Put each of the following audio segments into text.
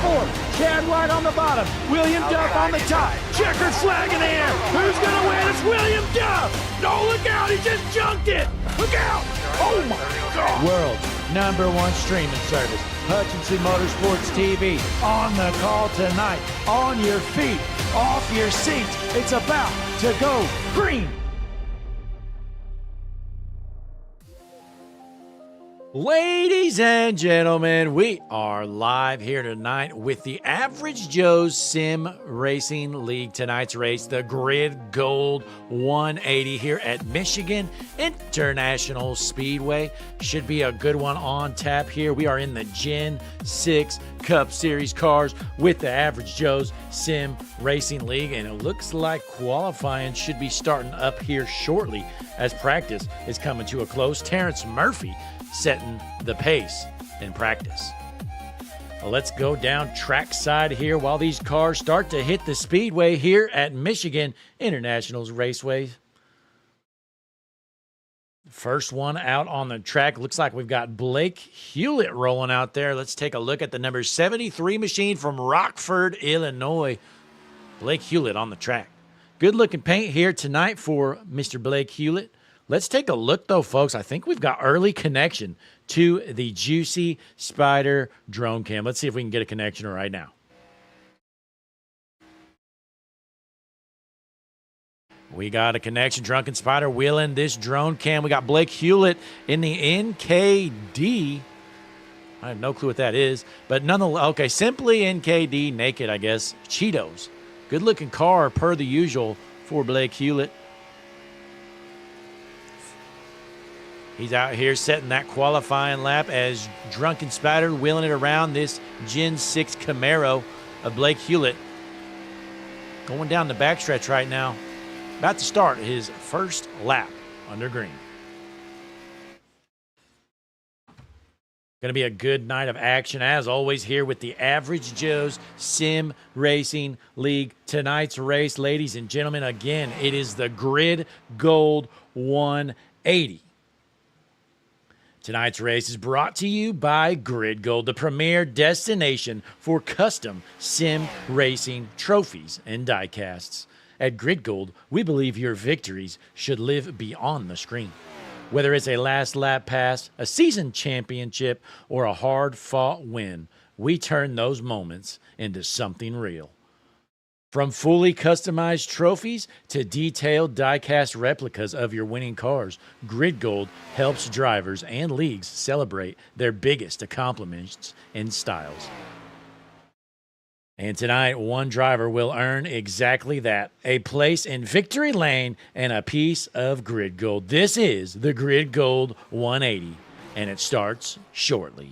fourth. Chad White on the bottom. William Duff on the top. Checkered flag in the air. Who's going to win? It's William Duff. No, look out. He just junked it. Look out. Oh, my God. World's #1 streaming service. Hutchinson Motorsports TV. On the call tonight. On your feet. Off your seats. It's about to go green. Ladies and gentlemen, we are live here tonight with the Average Joe's Sim Racing League. Tonight's race, the Grid Gold 180 here at Michigan International Speedway. Should be a good one on tap here. We are in the Gen 6 Cup Series cars with the Average Joe's Sim Racing League, and it looks like qualifying should be starting up here shortly as practice is coming to a close. Terrence Murphy setting the pace in practice. Well, let's go down trackside here while these cars start to hit the speedway here at Michigan International's Raceway. First one out on the track. Looks like we've got Blake Hewlett rolling out there. Let's take a look at the number 73 machine from Rockford, Illinois. Blake Hewlett on the track. Good looking paint here tonight for Mr. Blake Hewlett. Let's take a look, though, folks. I think we've got early connection to the Juicy Spider drone cam. Let's see if we can get a connection right now. We got a connection. Drunken Spider wheeling this drone cam. We got Blake Hewlett in the NKD. I have no clue what that is, but nonetheless, okay, simply NKD naked, I guess. Cheetos. Good-looking car, per the usual, for Blake Hewlett. He's out here setting that qualifying lap as Drunken Spider wheeling it around this Gen 6 Camaro of Blake Hewlett. Going down the backstretch right now. About to start his first lap under green. Going to be a good night of action, as always, here with the Average Joe's Sim Racing League. Tonight's race, ladies and gentlemen, again, it is the Grid Gold 180. Tonight's race is brought to you by Grid Gold, the premier destination for custom sim racing trophies and diecasts. At Grid Gold, we believe your victories should live beyond the screen. Whether it's a last lap pass, a season championship, or a hard-fought win, we turn those moments into something real. From fully customized trophies to detailed die-cast replicas of your winning cars, Grid Gold helps drivers and leagues celebrate their biggest accomplishments and styles. And tonight, one driver will earn exactly that, a place in victory lane and a piece of Grid Gold. This is the Grid Gold 180, and it starts shortly.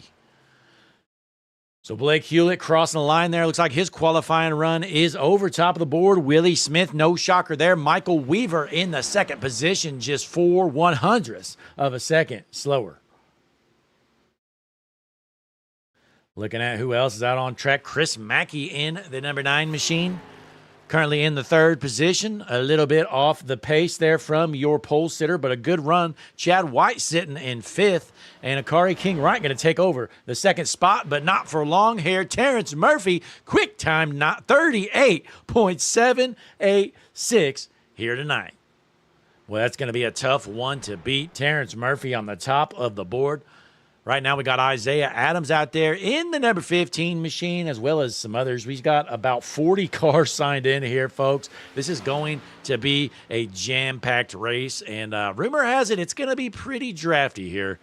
So Blake Hewlett crossing the line there. Looks like his qualifying run is over. Top of the board, Willie Smith, no shocker there. Michael Weaver in the second position, just 4/100ths of a second slower. Looking at who else is out on track. Chris Mackey in the number 9 machine. Currently in the third position, a little bit off the pace there from your pole sitter, but a good run. Chad White sitting in 5th, and Akari King Wright going to take over the second spot, but not for long here. Terrence Murphy, quick time, not 38.786 here tonight. Well, that's going to be a tough one to beat. Terrence Murphy on the top of the board. Right now we got Isaiah Adams out there in the number 15 machine, as well as some others. We've got about 40 cars signed in here, folks. This is going to be a jam-packed race, and rumor has it it's going to be pretty drafty here.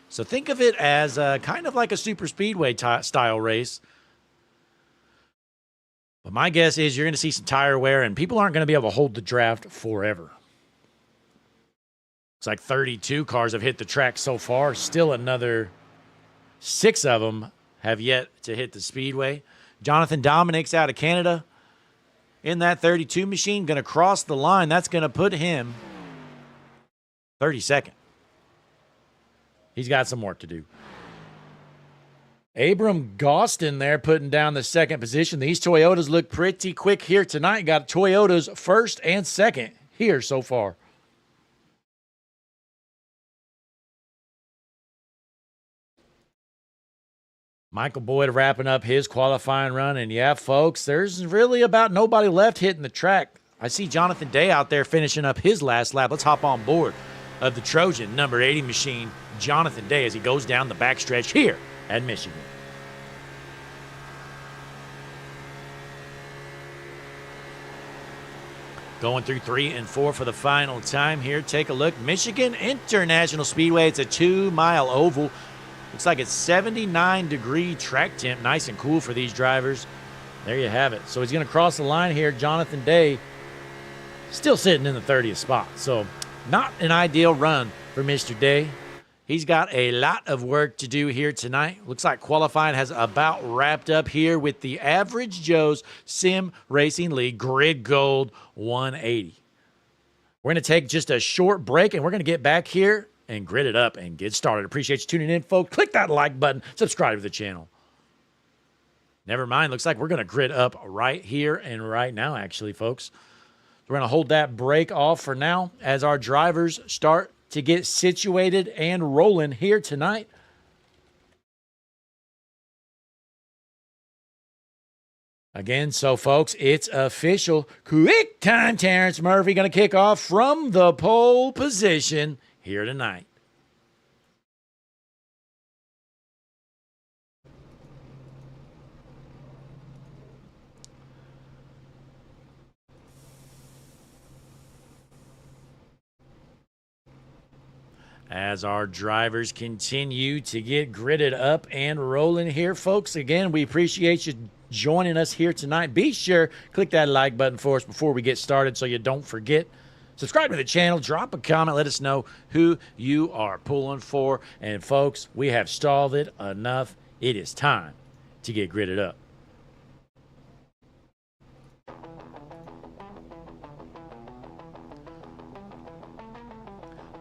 So think of it as kind of like a super speedway style race. But my guess is you're going to see some tire wear, and people aren't going to be able to hold the draft forever. It's like 32 cars have hit the track so far. Still another 6 of them have yet to hit the speedway. Jonathan Dominick's out of Canada in that 32 machine, going to cross the line. That's going to put him 32nd. He's got some work to do. Abram Gostin there putting down the second position. These Toyotas look pretty quick here tonight. Got Toyotas first and second here so far. Michael Boyd wrapping up his qualifying run. And yeah, folks, there's really about nobody left hitting the track. I see Jonathan Day out there finishing up his last lap. Let's hop on board of the Trojan number 80 machine, Jonathan Day, as he goes down the backstretch here at Michigan. Going through 3 and 4 for the final time here. Take a look. Michigan International Speedway. It's a 2-mile oval. Looks like it's 79-degree track temp. Nice and cool for these drivers. There you have it. So he's going to cross the line here. Jonathan Day still sitting in the 30th spot. So not an ideal run for Mr. Day. He's got a lot of work to do here tonight. Looks like qualifying has about wrapped up here with the Average Joe's Sim Racing League Grid Gold 180. We're going to take just a short break, and we're going to get back here and grid it up and get started. Appreciate you tuning in, folks. Click that like button. Subscribe to the channel. Never mind. Looks like we're going to grid up right here and right now, actually, folks. We're going to hold that break off for now as our drivers start to get situated and rolling here tonight. Again, so folks, it's official. Quick time, Terrence Murphy going to kick off from the pole position here tonight. As our drivers continue to get gridded up and rolling here, folks, again, we appreciate you joining us here tonight. Be sure, click that like button for us before we get started so you don't forget. Subscribe to the channel, drop a comment, let us know who you are pulling for. And folks, we have stalled it enough. It is time to get gridded up.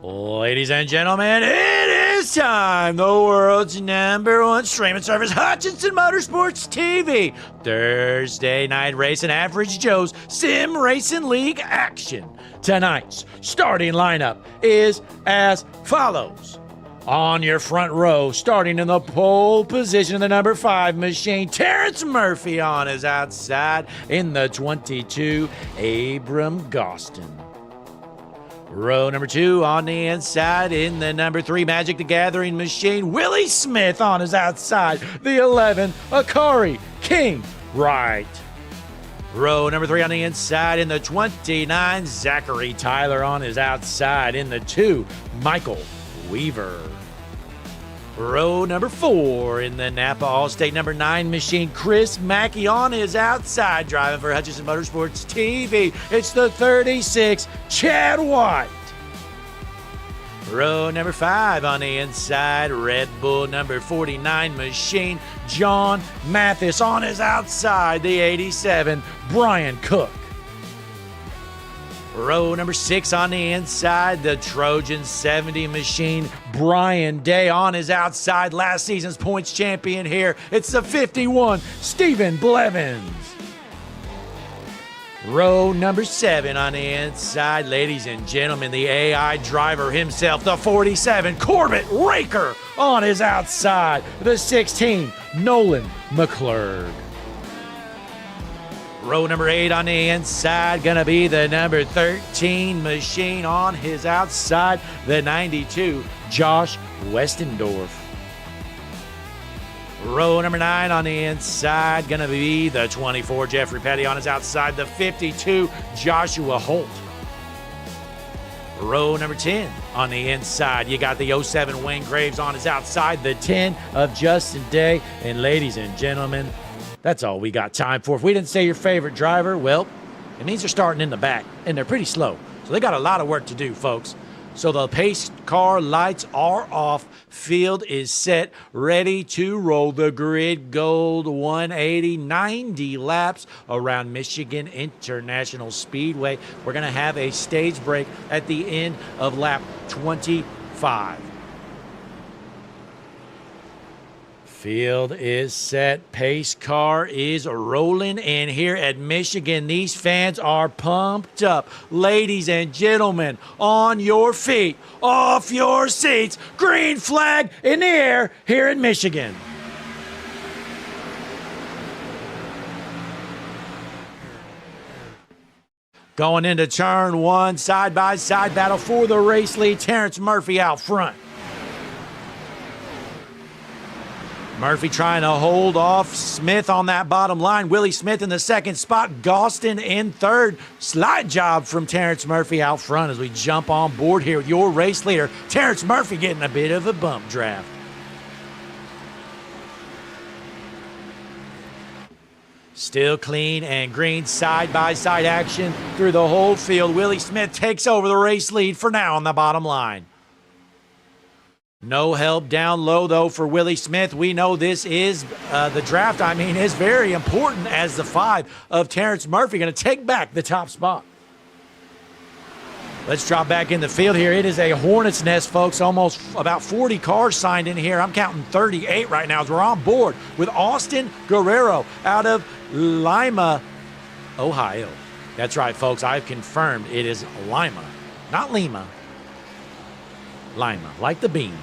Ladies and gentlemen, it is time. The world's #1 streaming service, Hutchinson Motorsports TV. Thursday night racing, Average Joe's Sim Racing League action. Tonight's starting lineup is as follows. On your front row, starting in the pole position, the number 5 machine, Terrence Murphy on his outside in the 22, Abram Gostin. Row number 2 on the inside in the number 3 Magic the Gathering machine, Willie Smith on his outside, the 11 Akari King Wright. Row number 3 on the inside in the 29 Zachary Tyler on his outside in the 2 Michael Weaver. Row number 4 in the Napa Allstate number 9 machine, Chris Mackey on his outside, driving for Hutchinson Motorsports TV. It's the 36 Chad White. Row number 5 on the inside, Red Bull number 49 machine, John Mathis on his outside, the 87 Brian Cook. Row number 6 on the inside, the Trojan 70 machine, Brian Day on his outside, last season's points champion here. It's the 51, Stephen Blevins. Row number 7 on the inside, ladies and gentlemen, the AI driver himself, the 47, Corbett Raker on his outside, the 16, Nolan McClurg. Row number 8 on the inside, gonna be the number 13 machine on his outside, the 92, Josh Westendorf. Row number 9 on the inside, gonna be the 24, Jeffrey Petty on his outside, the 52, Joshua Holt. Row number 10 on the inside, you got the 07 Wayne Graves on his outside, the 10 of Justin Day, and ladies and gentlemen, that's all we got time for. If we didn't say your favorite driver, well, it means they're starting in the back, and they're pretty slow. So they got a lot of work to do, folks. So the pace car lights are off. Field is set, ready to roll. The Grid Gold 180, 90 laps around Michigan International Speedway. We're going to have a stage break at the end of lap 25. Field is set. Pace car is rolling in here at Michigan. These fans are pumped up. Ladies and gentlemen, on your feet, off your seats, green flag in the air here in Michigan. Going into turn one, side-by-side battle for the race lead. Terrence Murphy out front. Murphy trying to hold off Smith on that bottom line. Willie Smith in the second spot. Gostin in third. Slight job from Terrence Murphy out front as we jump on board here with your race leader. Terrence Murphy getting a bit of a bump draft. Still clean and green side-by-side action through the whole field. Willie Smith takes over the race lead for now on the bottom line. No help down low, though, for Willie Smith. We know this is the draft, is very important as the 5 of Terrence Murphy going to take back the top spot. Let's drop back in the field here. It is a hornet's nest, folks. Almost about 40 cars signed in here. I'm counting 38 right now as we're on board with Austin Guerrero out of Lima, Ohio. That's right, folks. I've confirmed it is Lima, not Lima. Lima, like the bean.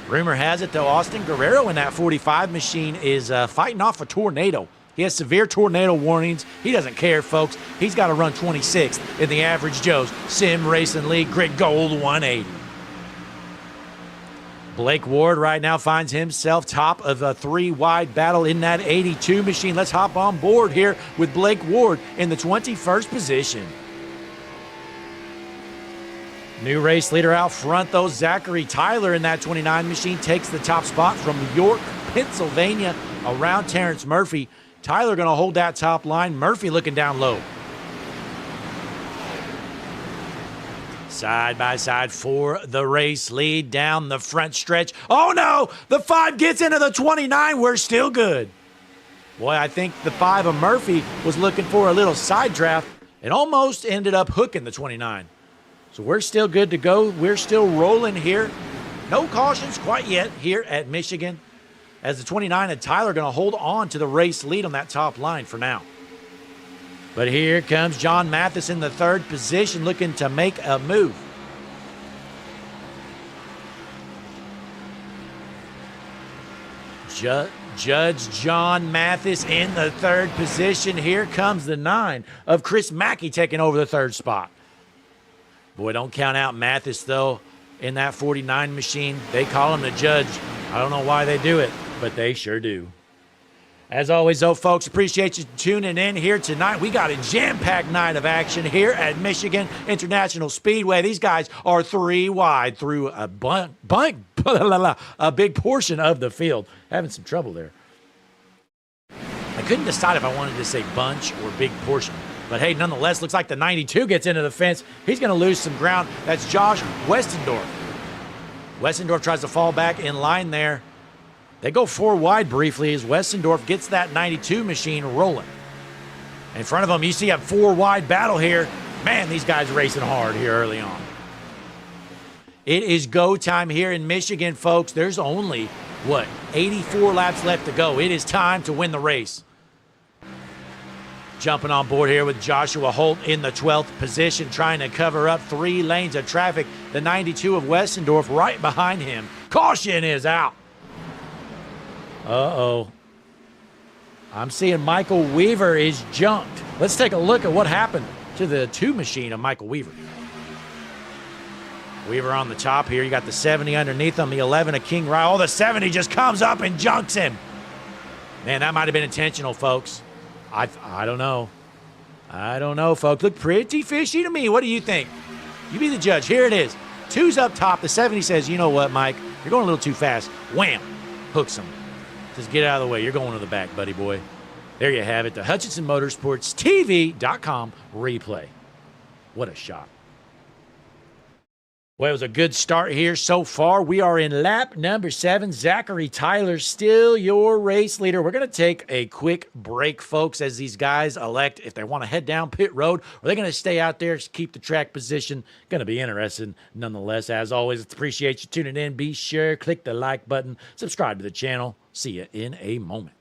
Rumor has it, though, Austin Guerrero in that 45 machine is fighting off a tornado. He has severe tornado warnings. He doesn't care, folks. He's got to run 26th in the Average Joe's Sim Racing League Grid Gold 180. Blake Ward right now finds himself top of a 3-wide battle in that 82 machine. Let's hop on board here with Blake Ward in the 21st position. New race leader out front, though. Zachary Tyler in that 29 machine takes the top spot from York, Pennsylvania, around Terrence Murphy. Tyler going to hold that top line. Murphy looking down low. Side by side for the race lead down the front stretch. Oh no, the 5 gets into the 29. We're still good. Boy, I think the 5 of Murphy was looking for a little side draft and almost ended up hooking the 29. So we're still good to go. We're still rolling here. No cautions quite yet here at Michigan, as the 29 and Tyler going to hold on to the race lead on that top line for now. But here comes John Mathis in the 3rd position looking to make a move. Judge John Mathis in the 3rd position. Here comes the 9 of Chris Mackey taking over the 3rd spot. Boy, don't count out Mathis, though, in that 49 machine. They call him the judge. I don't know why they do it, but they sure do. As always, though, folks, appreciate you tuning in here tonight. We got a jam-packed night of action here at Michigan International Speedway. These guys are 3 wide through a big portion of the field. Having some trouble there. I couldn't decide if I wanted to say bunch or big portion. But hey, nonetheless, looks like the 92 gets into the fence. He's going to lose some ground. That's Josh Westendorf. Westendorf tries to fall back in line there. They go 4 wide briefly as Westendorf gets that 92 machine rolling. In front of him, you see a 4 wide battle here. Man, these guys racing hard here early on. It is go time here in Michigan, folks. There's only, 84 laps left to go. It is time to win the race. Jumping on board here with Joshua Holt in the 12th position, trying to cover up 3 lanes of traffic. The 92 of Westendorf right behind him. Caution is out. Uh-oh. I'm seeing Michael Weaver is junked. Let's take a look at what happened to the 2 machine of Michael Weaver. Weaver on the top here. You got the 70 underneath him, the 11 of King Ryle. Oh, the 70 just comes up and junks him. Man, that might have been intentional, folks. I don't know. I don't know, folks. Look pretty fishy to me. What do you think? You be the judge. Here it is. 2's up top. The 70 says, you know what, Mike? You're going a little too fast. Wham. Hooks him. Just get out of the way. You're going to the back, buddy boy. There you have it. The Hutchinson Motorsports TV.com replay. What a shot. Well, it was a good start here so far. We are in lap number 7. Zachary Tyler, still your race leader. We're going to take a quick break, folks, as these guys elect if they want to head down pit road or they're going to stay out there to keep the track position. Going to be interesting nonetheless. As always, appreciate you tuning in. Be sure, click the like button, subscribe to the channel. See you in a moment.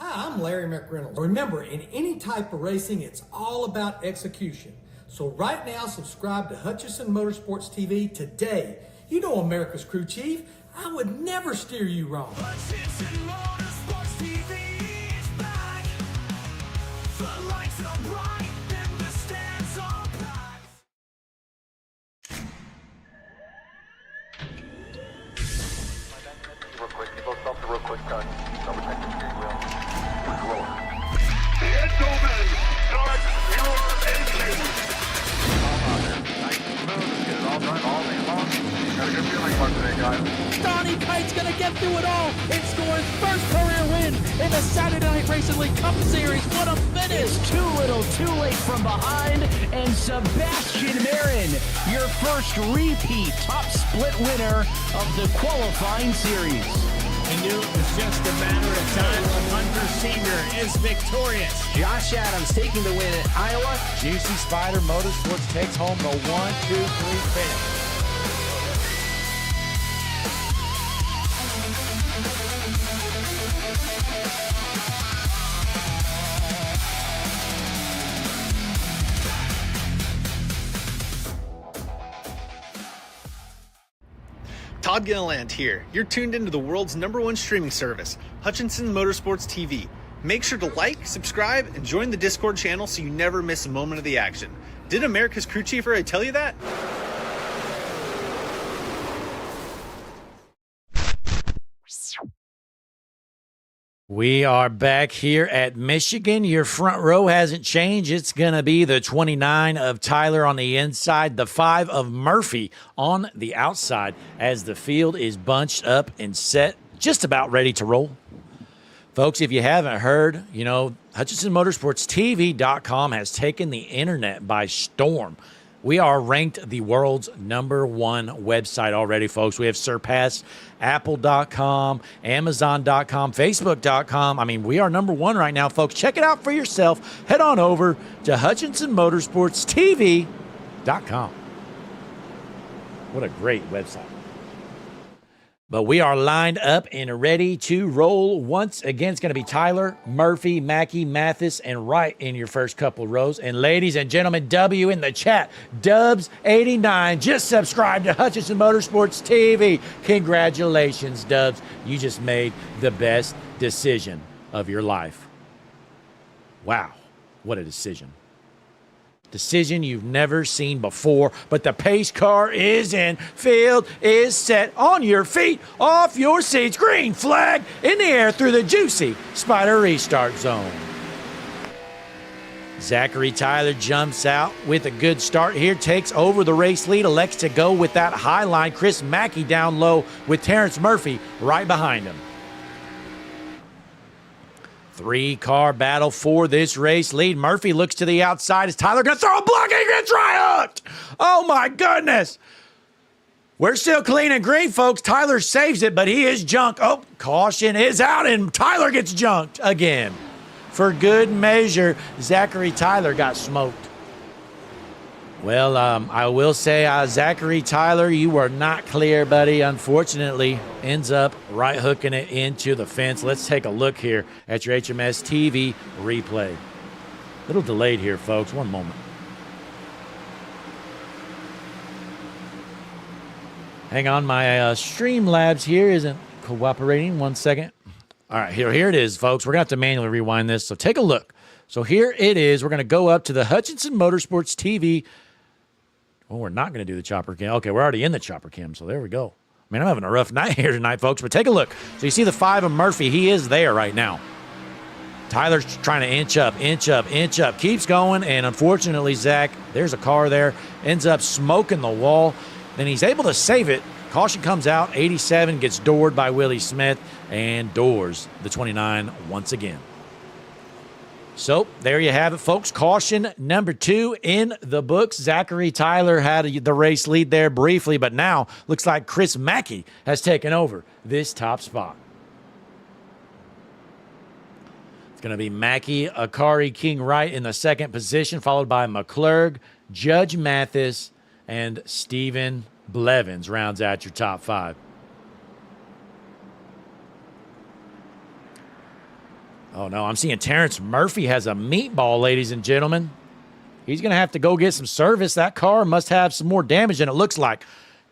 Hi, I'm Larry McReynolds. Remember, in any type of racing, it's all about execution. So right now, subscribe to Hutchinson Motorsports TV today. You know America's crew chief. I would never steer you wrong. Hutchinson Motorsports TV is back. The lights are bright and the stands are packed. Real quick, you both stop the real quick cut. Double check the steering wheel. Roll. Gentlemen, start your engine. Nice and smooth. Get it all done all day long. Got a good feeling about today, guys. Donnie Kite's gonna get through it all and score his first career win in the Saturday Night Racing League Cup Series. What a finish! Too little, too late from behind, and Sebastian Marin, your first repeat top split winner of the qualifying series. He knew it was just a matter of time. Hunter Sr. is victorious. Josh Adams taking the win at Iowa. Juicy Spider Motorsports takes home the 1-2-3 finish. Todd Gilliland here. You're tuned into the world's #1 streaming service, Hutchinson Motorsports TV. Make sure to like, subscribe, and join the Discord channel so you never miss a moment of the action. Did America's crew chief already tell you that? We are back here at Michigan. Your front row hasn't changed. It's going to be the 29 of Tyler on the inside, the 5 of Murphy on the outside as the field is bunched up and set, just about ready to roll. Folks, if you haven't heard, you know, HutchinsonMotorsportsTV.com has taken the internet by storm. We are ranked the world's #1 website already, folks. We have surpassed Apple.com, Amazon.com, Facebook.com. I mean, we are #1 right now, folks. Check it out for yourself. Head on over to HutchinsonMotorsportsTV.com. What a great website. But we are lined up and ready to roll. Once again, it's going to be Tyler, Murphy, Mackey, Mathis, and Wright in your first couple rows. And ladies and gentlemen, W in the chat, Dubs89, just subscribe to Hutchinson Motorsports TV. Congratulations, Dubs. You just made the best decision of your life. Wow, what a decision. Decision you've never seen before, but the pace car is in. Field is set. On your feet, off your seats. Green flag in the air through the juicy Spider restart zone. Zachary Tyler jumps out with a good start here, takes over the race lead, elects to go with that high line. Chris Mackey down low with Terrence Murphy right behind him. 3-car battle for this race lead. Murphy looks to the outside. Is Tyler going to throw a block? He gets right hooked. Oh, my goodness. We're still clean and green, folks. Tyler saves it, but he is junked. Oh, caution is out, and Tyler gets junked again. For good measure, Zachary Tyler got smoked. Well, I will say, Zachary Tyler, you were not clear, buddy. Unfortunately, ends up right hooking it into the fence. Let's take a look here at your HMS TV replay. A little delayed here, folks. One moment. Hang on, my Streamlabs here isn't cooperating. One second. All right, here it is, folks. We're going to have to manually rewind this, so take a look. So here it is. We're going to go up to the Hutchinson Motorsports TV. Well, we're not going to do the chopper cam. Okay, we're already in the chopper cam, so there we go. I mean, I'm having a rough night here tonight, folks, but take a look. So you see the 5 of Murphy. He is there right now. Tyler's trying to inch up, keeps going, and unfortunately, Zach, there's a car there, ends up smoking the wall. Then he's able to save it. Caution comes out. 87 gets doored by Willie Smith and doors the 29 once again. So there you have it, folks. Caution number 2 in the books. Zachary Tyler had the race lead there briefly, but now looks like Chris Mackey has taken over this top spot. It's going to be Mackey, Akari, King Wright in the second position, followed by McClurg, Judge Mathis, and Stephen Blevins rounds out your top 5. Oh, no, I'm seeing Terrence Murphy has a meatball, ladies and gentlemen. He's going to have to go get some service. That car must have some more damage than it looks like.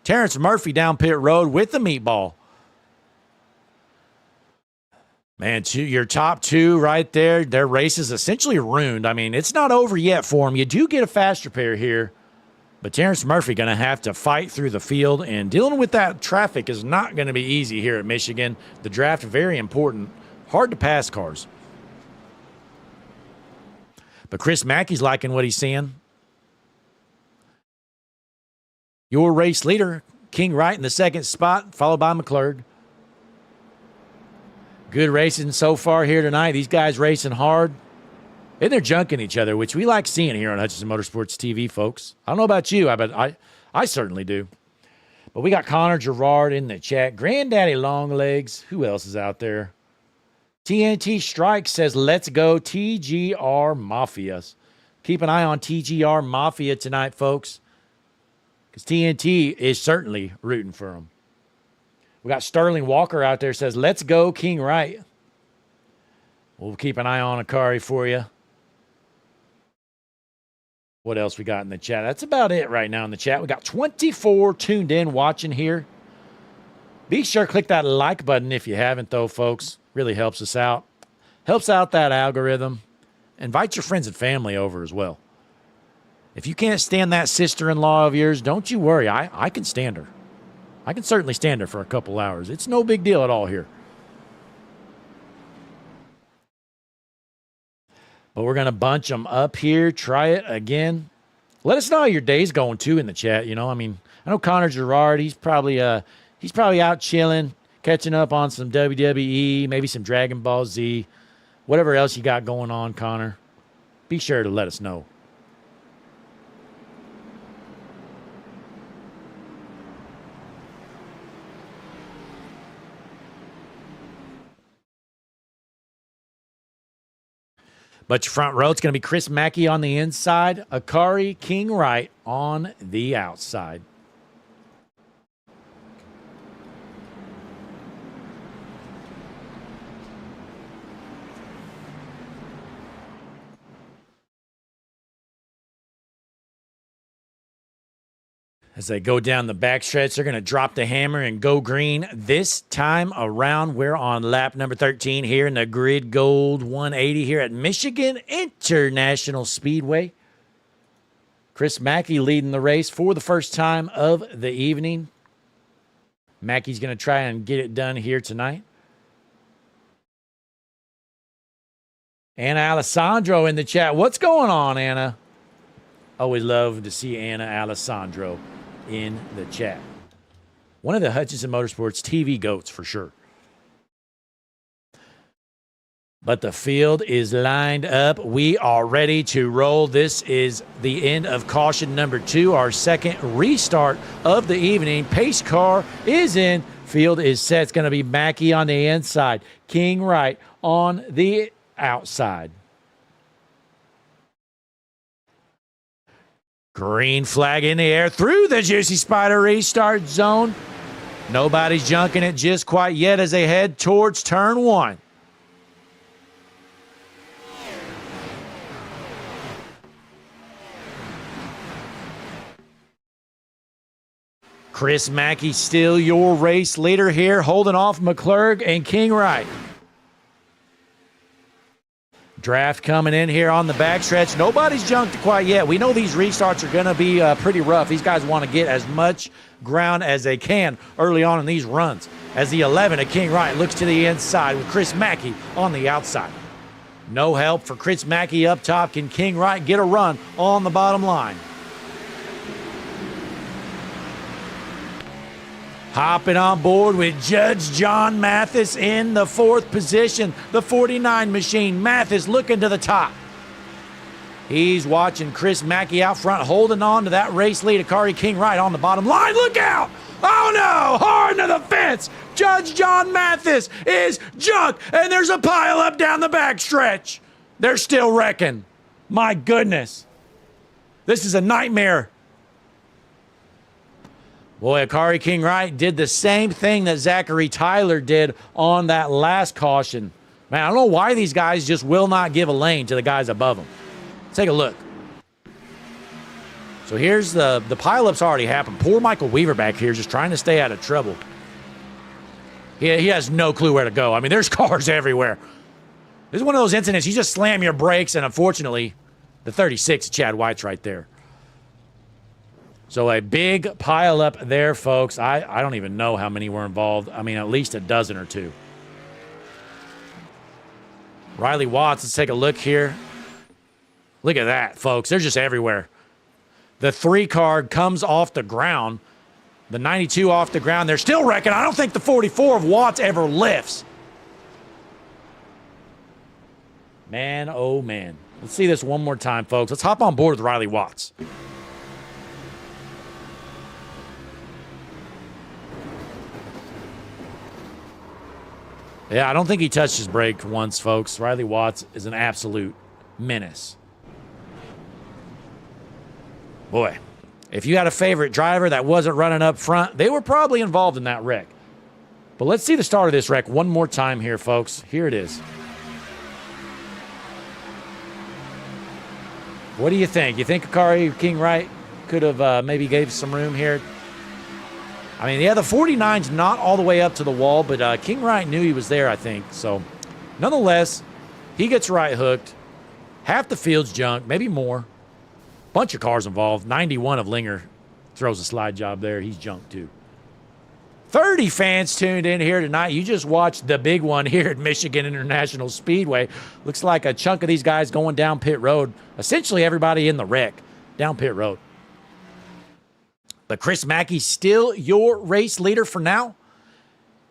Terrence Murphy down pit road with the meatball. Man, your top two right there, their race is essentially ruined. I mean, it's not over yet for them. You do get a faster pair here, but Terrence Murphy going to have to fight through the field, and dealing with that traffic is not going to be easy here at Michigan. The draft, very important. Hard to pass cars. But Chris Mackey's liking what he's seeing. Your race leader, King Wright in the second spot, followed by McClurg. Good racing so far here tonight. These guys racing hard. And they're junking each other, which we like seeing here on Hutchinson Motorsports TV, folks. I don't know about you, but I certainly do. But we got Connor Gerard in the chat. Granddaddy Longlegs. Who else is out there? TNT Strike says, let's go TGR Mafias. Keep an eye on TGR Mafia tonight, folks, because TNT is certainly rooting for them. We got Sterling Walker out there, says, let's go King Wright. We'll keep an eye on Akari for you. What else we got in the chat? That's about it right now in the chat. We got 24 tuned in watching here. Be sure to click that like button if you haven't, though, folks. Really helps us out. Helps out that algorithm. Invite your friends and family over as well. If you can't stand that sister-in-law of yours, don't you worry. I can stand her. I can certainly stand her for a couple hours. It's no big deal at all here. But we're going to bunch them up here. Try it again. Let us know how your day's going, too, in the chat. You know, I mean, I know Connor Gerard, he's probably out chilling, catching up on some WWE, maybe some Dragon Ball Z, whatever else you got going on, Connor. Be sure to let us know. But your front row, it's going to be Chris Mackey on the inside, Akari King Wright on the outside. As they go down the backstretch, they're going to drop the hammer and go green. This time around, we're on lap number 13 here in the Grid Gold 180 here at Michigan International Speedway. Chris Mackey leading the race for the first time of the evening. Mackey's going to try and get it done here tonight. Anna Alessandro in the chat. What's going on, Anna? Always love to see Anna Alessandro in the chat. One of the Hutchinson Motorsports TV goats for sure. But the field is lined up. We are ready to roll. This is the end of caution number 2, our second restart of the evening. Pace car is in. Field is set. It's going to be Mackey on the inside, King Wright on the outside. Green flag in the air through the Juicy Spider restart zone. Nobody's junking it just quite yet as they head towards turn 1. Chris Mackey still your race leader here, holding off McClurg and King Wright. Draft coming in here on the backstretch. Nobody's junked quite yet. We know these restarts are going to be pretty rough. These guys want to get as much ground as they can early on in these runs. As the 11 of King Wright looks to the inside with Chris Mackey on the outside. No help for Chris Mackey up top. Can King Wright get a run on the bottom line? Hopping on board with Judge John Mathis in the 4th position. The 49 machine. Mathis looking to the top. He's watching Chris Mackey out front, holding on to that race lead. Akari King Wright on the bottom line. Look out! Oh no! Hard to the fence. Judge John Mathis is junked, and there's a pile up down the backstretch. They're still wrecking. My goodness. This is a nightmare. Boy, Akari King Wright did the same thing that Zachary Tyler did on that last caution. Man, I don't know why these guys just will not give a lane to the guys above them. Take a look. So here's the pileups already happened. Poor Michael Weaver back here just trying to stay out of trouble. He has no clue where to go. I mean, there's cars everywhere. This is one of those incidents, you just slam your brakes, and unfortunately, the 36, Chad White's right there. So a big pile up there, folks. I don't even know how many were involved. I mean, at least a dozen or two. Riley Watts, let's take a look here. Look at that, folks. They're just everywhere. The 3 car comes off the ground. The 92 off the ground. They're still wrecking. I don't think the 44 of Watts ever lifts. Man, oh man. Let's see this one more time, folks. Let's hop on board with Riley Watts. Yeah, I don't think he touched his brake once, folks. Riley Watts is an absolute menace. Boy, if you had a favorite driver that wasn't running up front, they were probably involved in that wreck. But let's see the start of this wreck one more time here, folks. Here it is. What do you think? You think Akari King Wright could have maybe gave some room here? I mean, yeah, the 49's not all the way up to the wall, but King Wright knew he was there, I think. So, nonetheless, he gets right hooked. Half the field's junk, maybe more. Bunch of cars involved. 91 of Linger throws a slide job there. He's junk, too. 30 fans tuned in here tonight. You just watched the big one here at Michigan International Speedway. Looks like a chunk of these guys going down pit road. Essentially, everybody in the wreck down pit road. But Chris Mackey still your race leader for now.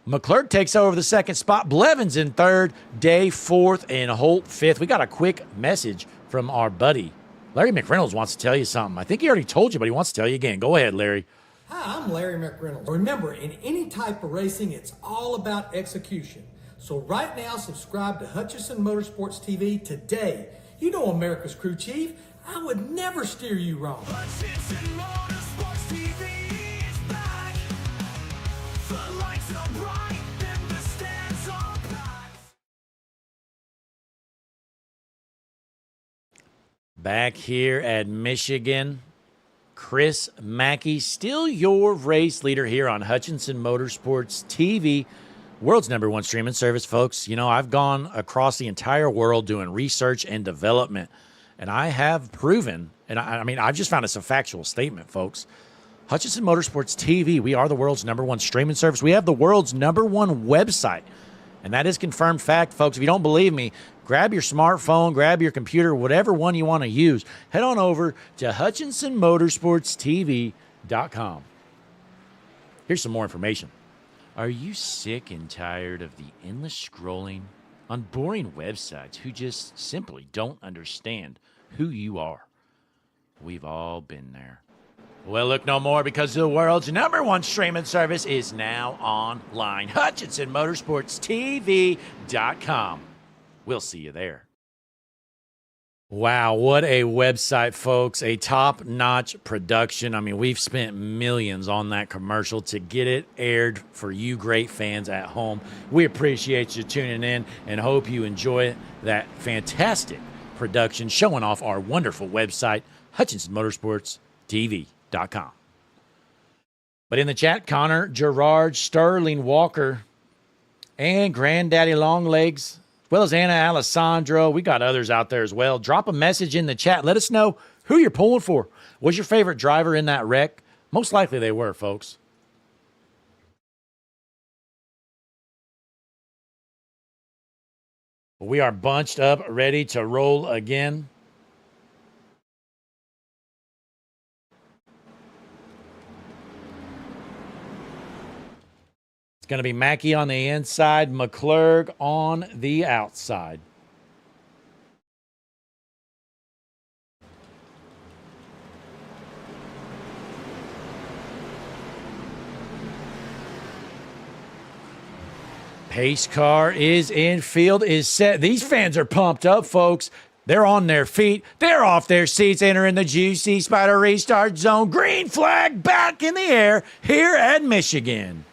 McClurg takes over the second spot. Blevins in third. Day fourth. And Holt fifth. We got a quick message from our buddy. Larry McReynolds wants to tell you something. I think he already told you, but he wants to tell you again. Go ahead, Larry. Hi, I'm Larry McReynolds. Remember, in any type of racing, it's all about execution. So right now, subscribe to Hutchison Motorsports TV today. You know America's crew chief. I would never steer you wrong. Hutchinson Motorsports TV is back. The lights are bright and the stands are packed. Back here at Michigan, Chris Mackey, still your race leader here on Hutchinson Motorsports TV, world's #1 streaming service, folks. You know, I've gone across the entire world doing research and development, and I have proven, and I mean, I've just found it's a factual statement, folks. Hutchinson Motorsports TV, we are the world's #1 streaming service. We have the world's #1 website, and that is confirmed fact, folks. If you don't believe me, grab your smartphone, grab your computer, whatever one you want to use. Head on over to HutchinsonMotorsportsTV.com. Here's some more information. Are you sick and tired of the endless scrolling on boring websites who just simply don't understand who you are? We've all been there. Well, look no more, because the world's #1 streaming service is now online. HutchinsonMotorsportsTV.com. We'll see you there. Wow, what a website, folks. A top-notch production. I mean, we've spent millions on that commercial to get it aired for you great fans at home. We appreciate you tuning in and hope you enjoy that fantastic production showing off our wonderful website, HutchinsonMotorsportsTV.com. But in the chat, Connor, Gerard, Sterling Walker, and Granddaddy Longlegs, as well as Anna Alessandro. We got others out there as well. Drop a message in the chat. Let us know who you're pulling for. Was your favorite driver in that wreck? Most likely they were, folks. We are bunched up, ready to roll again. It's going to be Mackey on the inside, McClurg on the outside. Pace car is in, field is set. These fans are pumped up, folks. They're on their feet. They're off their seats, entering the juicy Spider restart zone. Green flag back in the air here at Michigan.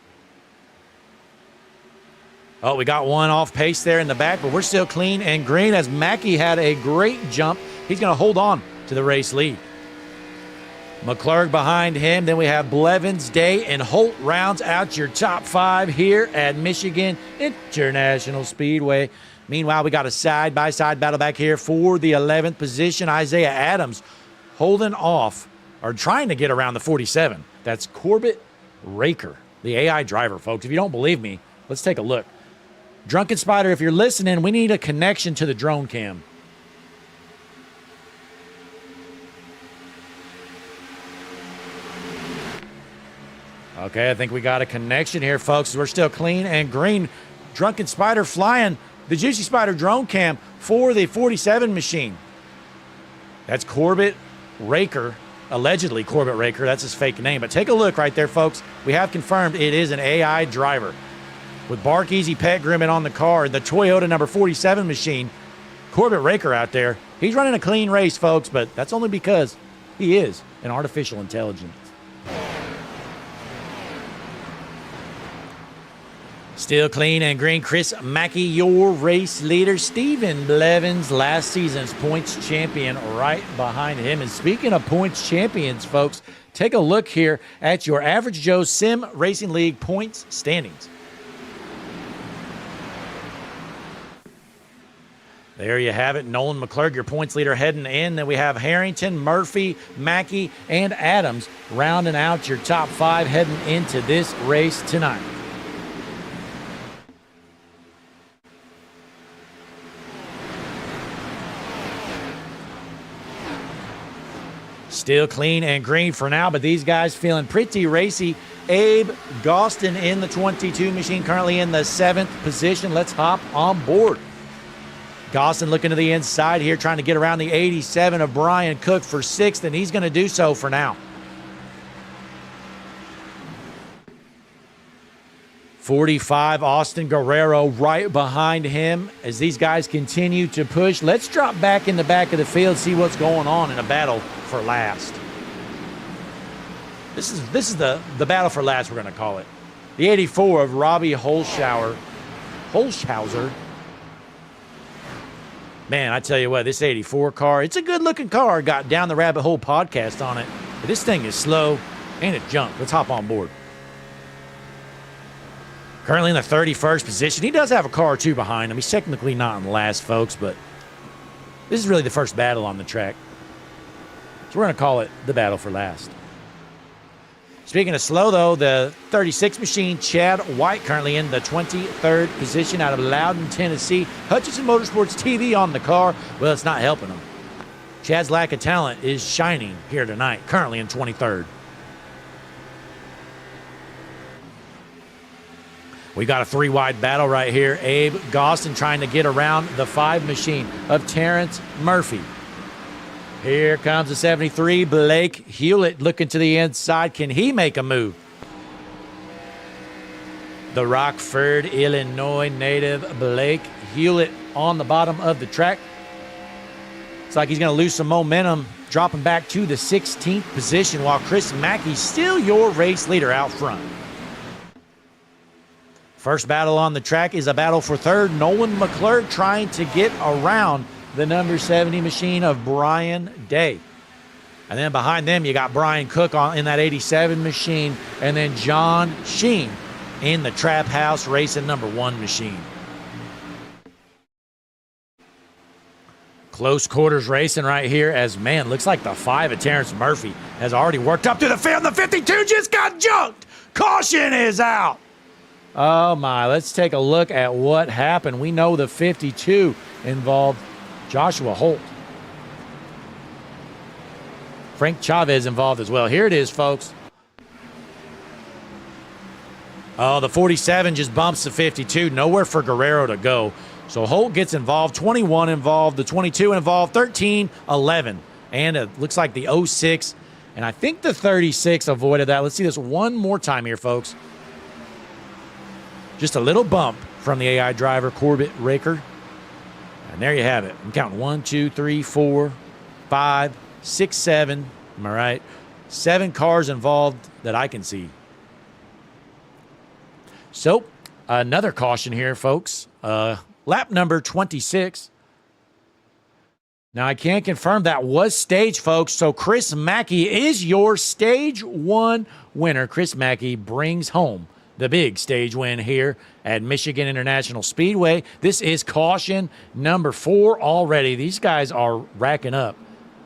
Oh, we got one off pace there in the back, but we're still clean and green as Mackey had a great jump. He's going to hold on to the race lead. McClurg behind him. Then we have Blevins, Day, and Holt rounds out your top 5 here at Michigan International Speedway. Meanwhile, we got a side-by-side battle back here for the 11th position. Isaiah Adams holding off, or trying to get around the 47. That's Corbett Raker, the AI driver, folks. If you don't believe me, let's take a look. Drunken Spider, if you're listening, we need a connection to the drone cam. Okay, I think we got a connection here, folks. We're still clean and green. Drunken Spider flying the Juicy Spider drone cam for the 47 machine. That's Corbett Raker, allegedly Corbett Raker. That's his fake name. But take a look right there, folks. We have confirmed it is an AI driver. With Bark Easy Pet Grooming on the car, the Toyota number 47 machine, Corbett Raker out there. He's running a clean race, folks, but that's only because he is an artificial intelligence. Still clean and green, Chris Mackey, your race leader. Stephen Blevins, last season's points champion, right behind him. And speaking of points champions, folks, take a look here at your Average Joe Sim Racing League points standings. There you have it. Nolan McClurg, your points leader, heading in. Then we have Harrington, Murphy, Mackey, and Adams rounding out your top 5 heading into this race tonight. Still clean and green for now, but these guys feeling pretty racy. Abe Gostin in the 22 machine, currently in the 7th position. Let's hop on board. Gostin looking to the inside here, trying to get around the 87 of Brian Cook for 6th, and he's going to do so for now. 45, Austin Guerrero right behind him as these guys continue to push. Let's drop back in the back of the field, see what's going on in a battle for last. This is the battle for last, we're going to call it. The 84 of Robbie Holshauser. Man, I tell you what, this 84 car, it's a good-looking car. Got Down the Rabbit Hole podcast on it. But this thing is slow and it's junk. Let's hop on board. Currently in the 31st position. He does have a car or two behind him. He's technically not in last, folks, but this is really the first battle on the track. So we're going to call it the battle for last. Speaking of slow, though, the 36 machine, Chad White, currently in the 23rd position out of Loudon, Tennessee. Hutchinson Motorsports TV on the car. Well, it's not helping him. Chad's lack of talent is shining here tonight, currently in 23rd. We got a 3-wide battle right here. Abe Gostin trying to get around the 5 machine of Terrence Murphy. Here comes the 73, Blake Hewlett looking to the inside. Can he make a move? The Rockford, Illinois native Blake Hewlett on the bottom of the track. Looks like he's going to lose some momentum, dropping back to the 16th position while Chris Mackey still your race leader out front. First battle on the track is a battle for third. Nolan McClurg trying to get around the number 70 machine of Brian Day. And then behind them, you got Brian Cook in that 87 machine, and then John Sheen in the Trap House Racing number 1 machine. Close quarters racing right here as, man, looks like the 5 of Terrence Murphy has already worked up to the field. The 52 just got junked. Caution is out. Oh, my. Let's take a look at what happened. We know the 52 involved Joshua Holt. Frank Chavez involved as well. Here it is, folks. Oh, the 47 just bumps the 52. Nowhere for Guerrero to go. So Holt gets involved. 21 involved. The 22 involved. 13, 11. And it looks like the 06. And I think the 36 avoided that. Let's see this one more time here, folks. Just a little bump from the AI driver, Corbett Raker. And there you have it. I'm counting 1, 2, 3, 4, 5, 6, 7. Am I right? 7 cars involved that I can see. So Another caution here, folks. Lap number 26. Now, I can't confirm that was stage, folks. So Chris Mackey is your stage 1 winner. Chris Mackey brings home the big stage win here at Michigan International Speedway. This is caution number 4 already. These guys are racking up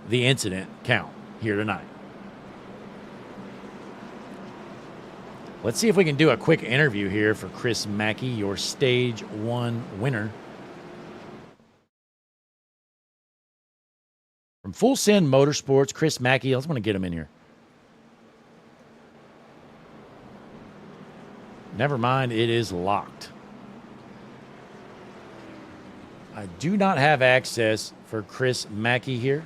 the incident count here tonight. Let's see if we can do a quick interview here for Chris Mackey, your stage 1 winner. From Full Send Motorsports, Chris Mackey. I just want to get him in here. Never mind, it is locked. I do not have access for Chris Mackey here.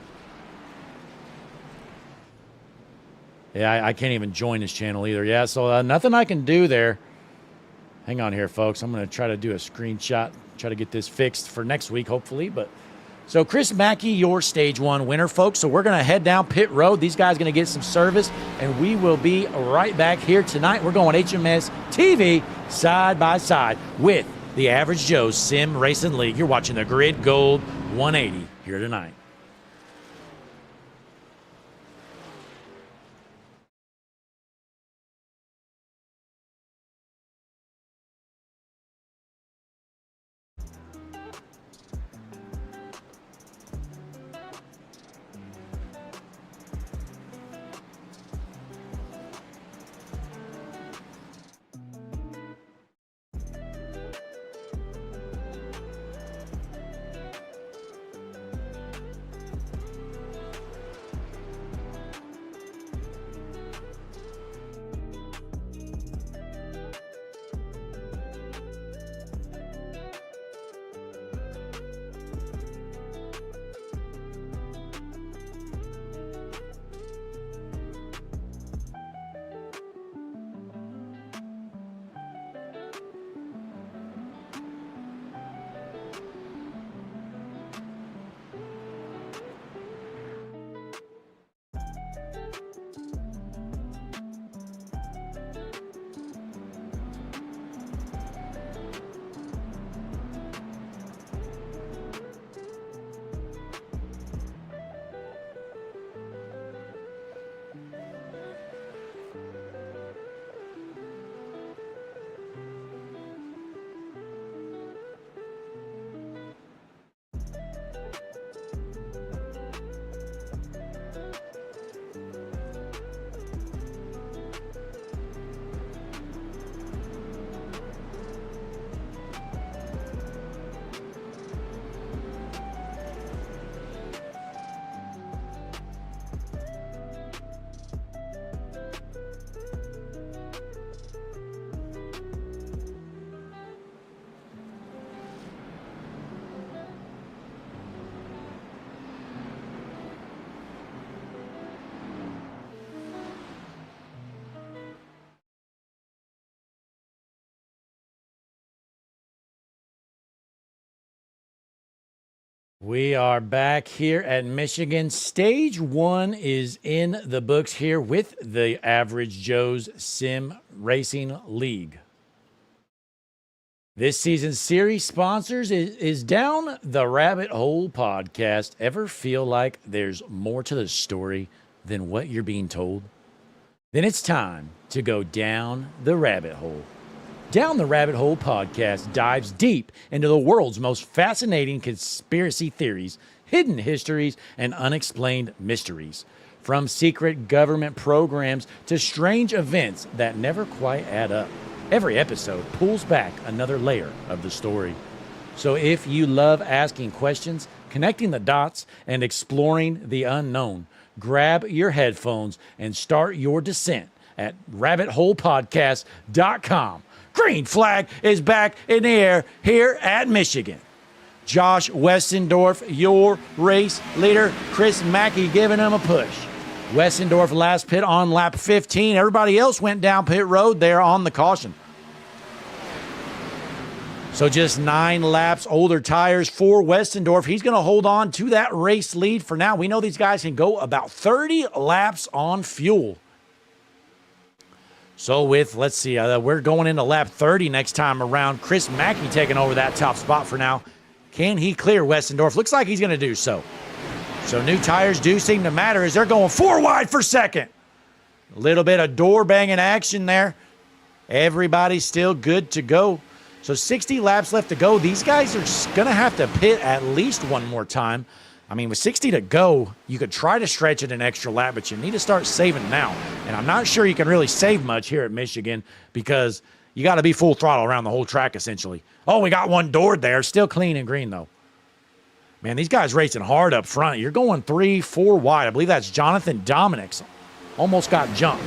Yeah, I can't even join his channel either. Yeah, so nothing I can do there. Hang on here, folks. I'm going to try to do a screenshot, try to get this fixed for next week, hopefully. But so Chris Mackey, your stage 1 winner, folks. So we're going to head down pit road. These guys are going to get some service, and we will be right back here tonight. We're going HMS TV side by side with the Average Joe's Sim Racing League. You're watching the Grid Gold 180 here tonight. We are back here at Michigan. Stage 1 is in the books here with the Average Joe's Sim Racing League. This season's series sponsors is Down the Rabbit Hole podcast. Ever feel like there's more to the story than what you're being told? Then it's time to go down the rabbit hole. Down the Rabbit Hole podcast dives deep into the world's most fascinating conspiracy theories, hidden histories, and unexplained mysteries. From secret government programs to strange events that never quite add up. Every episode pulls back another layer of the story. So if you love asking questions, connecting the dots, and exploring the unknown, grab your headphones and start your descent at rabbitholepodcast.com. Green flag is back in the air here at Michigan. Josh Westendorf, your race leader. Chris Mackey giving him a push. Westendorf last pit on lap 15. Everybody else went down pit road there on the caution. So just 9 laps, older tires for Westendorf. He's going to hold on to that race lead for now. We know these guys can go about 30 laps on fuel. So let's see, we're going into lap 30 next time around. Chris Mackey taking over that top spot for now. Can he clear Westendorf? Looks like he's going to do so. So new tires do seem to matter as they're going 4 wide for second. A little bit of door banging action there. Everybody's still good to go. So 60 laps left to go. These guys are going to have to pit at least one more time. I mean, with 60 to go, you could try to stretch it an extra lap, but you need to start saving now. And I'm not sure you can really save much here at Michigan because you got to be full throttle around the whole track, essentially. Oh, we got one door there. Still clean and green, though. Man, these guys racing hard up front. You're going 3-4 wide. I believe that's Jonathan Dominics. Almost got jumped.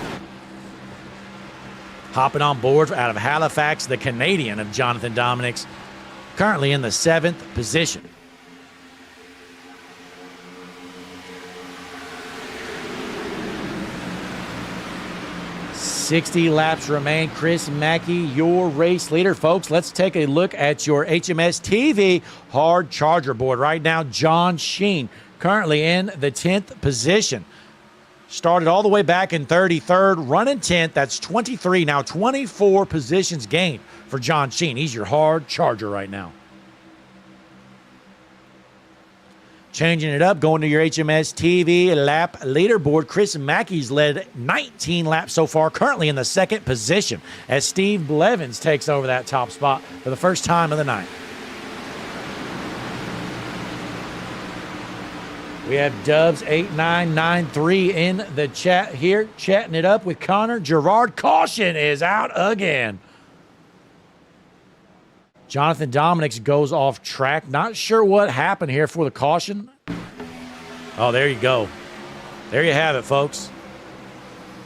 Hopping on board out of Halifax, the Canadian of Jonathan Dominics, currently in the 7th position. $60 laps remain. Chris Mackey, your race leader. Folks, let's take a look at your HMS TV hard charger board. Right now, John Sheen currently in the 10th position. Started all the way back in 33rd, running 10th. That's 23, now 24 positions gained for John Sheen. He's your hard charger right now. Changing it up, going to your HMS TV lap leaderboard. Chris Mackey's led 19 laps so far, currently in the 2nd position as Steve Blevins takes over that top spot for the first time of the night. We have Dubs8993 in the chat here, chatting it up with Connor Gerard. Caution is out again. Jonathan Dominics goes off track. Not sure what happened here for the caution. Oh, there you go. There you have it, folks.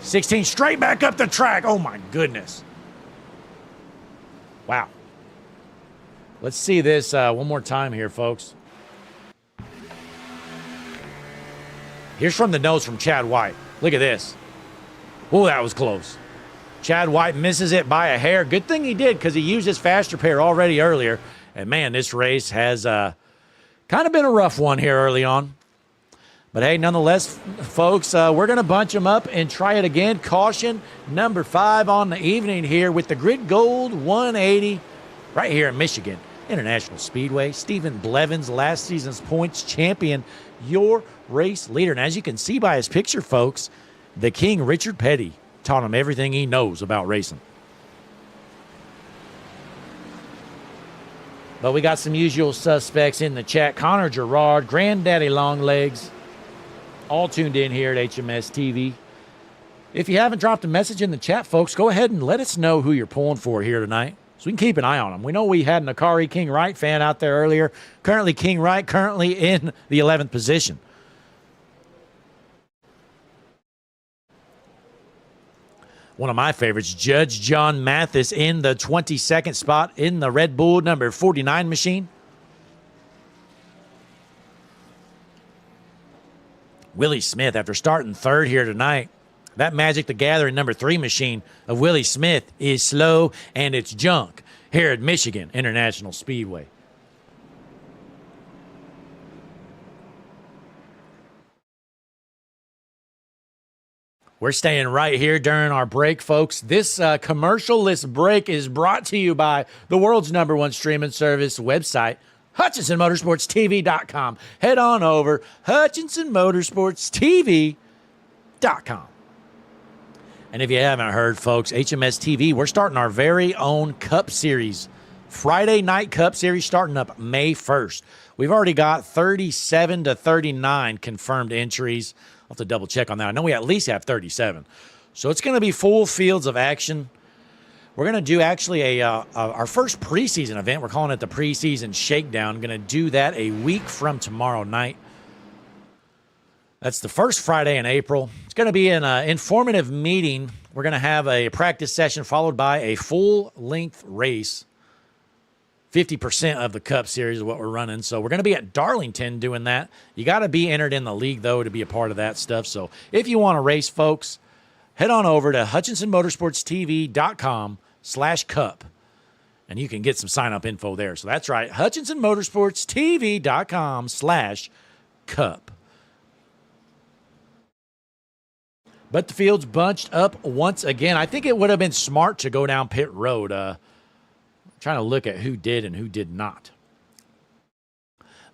16 straight back up the track. Oh, my goodness. Wow. Let's see this one more time here, folks. Here's from the notes from Chad White. Look at this. Oh, that was close. Chad White misses it by a hair. Good thing he did because he used his faster pair already earlier. And, man, this race has kind of been a rough one here early on. But, hey, nonetheless, folks, we're going to bunch them up and try it again. Caution number 5 on the evening here with the Grid Gold 180 right here in Michigan International Speedway. Stephen Blevins, last season's points champion, your race leader. And as you can see by his picture, folks, the King, Richard Petty, taught him everything he knows about racing. But we got some usual suspects in the chat. Connor Gerard, Granddaddy Longlegs, all tuned in here at HMS TV. If you haven't dropped a message in the chat, folks, go ahead and let us know who you're pulling for here tonight so we can keep an eye on them. We know we had an Akari King Wright fan out there earlier. Currently King Wright, currently in the 11th position. One of my favorites, Judge John Mathis in the 22nd spot in the Red Bull number 49 machine. Willie Smith, after starting 3rd here tonight, that Magic the Gathering number 3 machine of Willie Smith is slow and it's junk here at Michigan International Speedway. We're staying right here during our break, folks. This commercial-less break is brought to you by the world's #1 streaming service website, HutchinsonMotorsportsTV.com. Head on over, HutchinsonMotorsportsTV.com. And if you haven't heard, folks, HMS TV, we're starting our very own Cup Series. Friday Night Cup Series starting up May 1st. We've already got 37 to 39 confirmed entries. I'll have to double check on that. I know we at least have 37. So it's going to be full fields of action. We're going to do actually our first preseason event. We're calling it the Preseason Shakedown. Going to do that a week from tomorrow night. That's the first Friday in April. It's going to be an informative meeting. We're going to have a practice session followed by a full-length race. 50% of the Cup Series is what we're running. So we're going to be at Darlington doing that. You got to be entered in the league, though, to be a part of that stuff. So if you want to race, folks, head on over to HutchinsonMotorsportsTV.com/cup, and you can get some sign-up info there. So that's right, HutchinsonMotorsportsTV.com/cup. But the field's bunched up once again. I think it would have been smart to go down pit road. Trying to look at who did and who did not.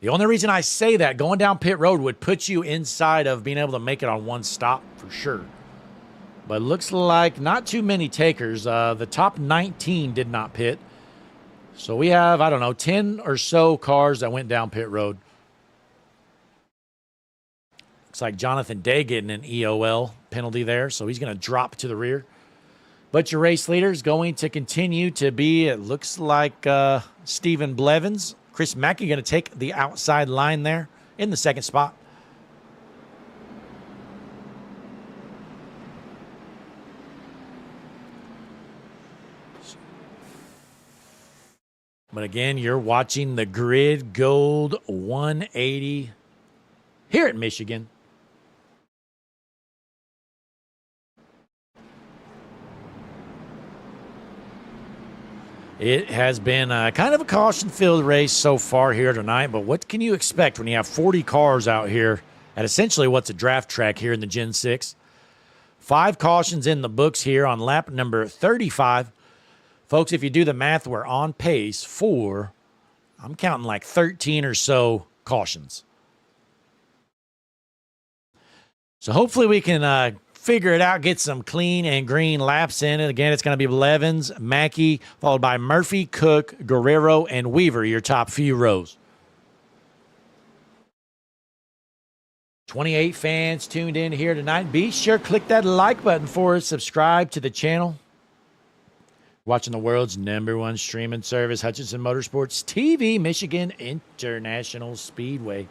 The only reason I say that, going down pit road would put you inside of being able to make it on one stop for sure. But looks like not too many takers. The top 19 did not pit. So we have, I don't know, 10 or so cars that went down pit road. Looks like Jonathan Day getting an EOL penalty there, so he's going to drop to the rear. But your race leader is going to continue to be, it looks like Stephen Blevins. Chris Mackey going to take the outside line there in the second spot. But again, you're watching the Grid Gold 180 here at Michigan. It has been kind of a caution-filled race so far here tonight, but what can you expect when you have 40 cars out here at essentially what's a draft track here in the Gen 6? 5 cautions in the books here on lap number 35. Folks, if you do the math, we're on pace for, I'm counting like 13 or so cautions. So hopefully we can figure it out, get some clean and green laps in it. Again, it's going to be Blevins, Mackey, followed by Murphy, Cook, Guerrero, and Weaver, your top few rows. 28 fans tuned in here tonight. Be sure to click that like button for us. Subscribe to the channel. Watching the world's #1 streaming service, Hutchinson Motorsports TV, Michigan International Speedway.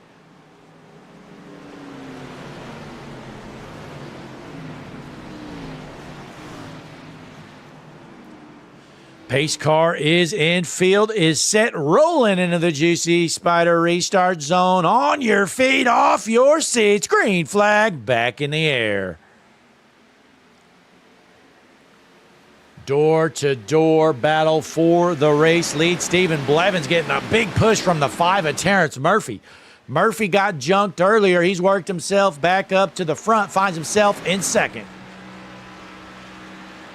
Pace car is in field, is set, rolling into the juicy Spider restart zone. On your feet, off your seats, green flag back in the air. Door-to-door battle for the race lead. Stephen Blevins getting a big push from the 5 of Terrence Murphy. Murphy got junked earlier. He's worked himself back up to the front, finds himself in second.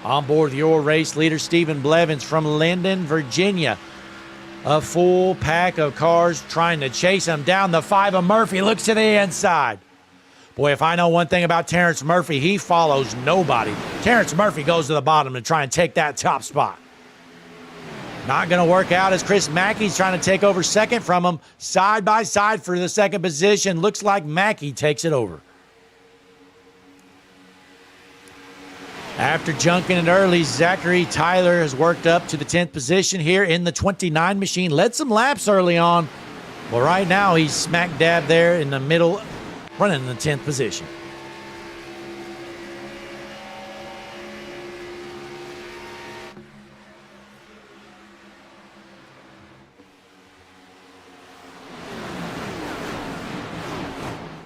On board your race leader, Stephen Blevins from Linden, Virginia. A full pack of cars trying to chase him down. The 5 of Murphy looks to the inside. Boy, if I know one thing about Terrence Murphy, he follows nobody. Terrence Murphy goes to the bottom to try and take that top spot. Not going to work out as Chris Mackey's trying to take over second from him. Side by side for the second position. Looks like Mackey takes it over. After junking it early, Zachary Tyler has worked up to the 10th position here in the 29 machine. Led some laps early on. Well, right now he's smack dab there in the middle, running in the 10th position.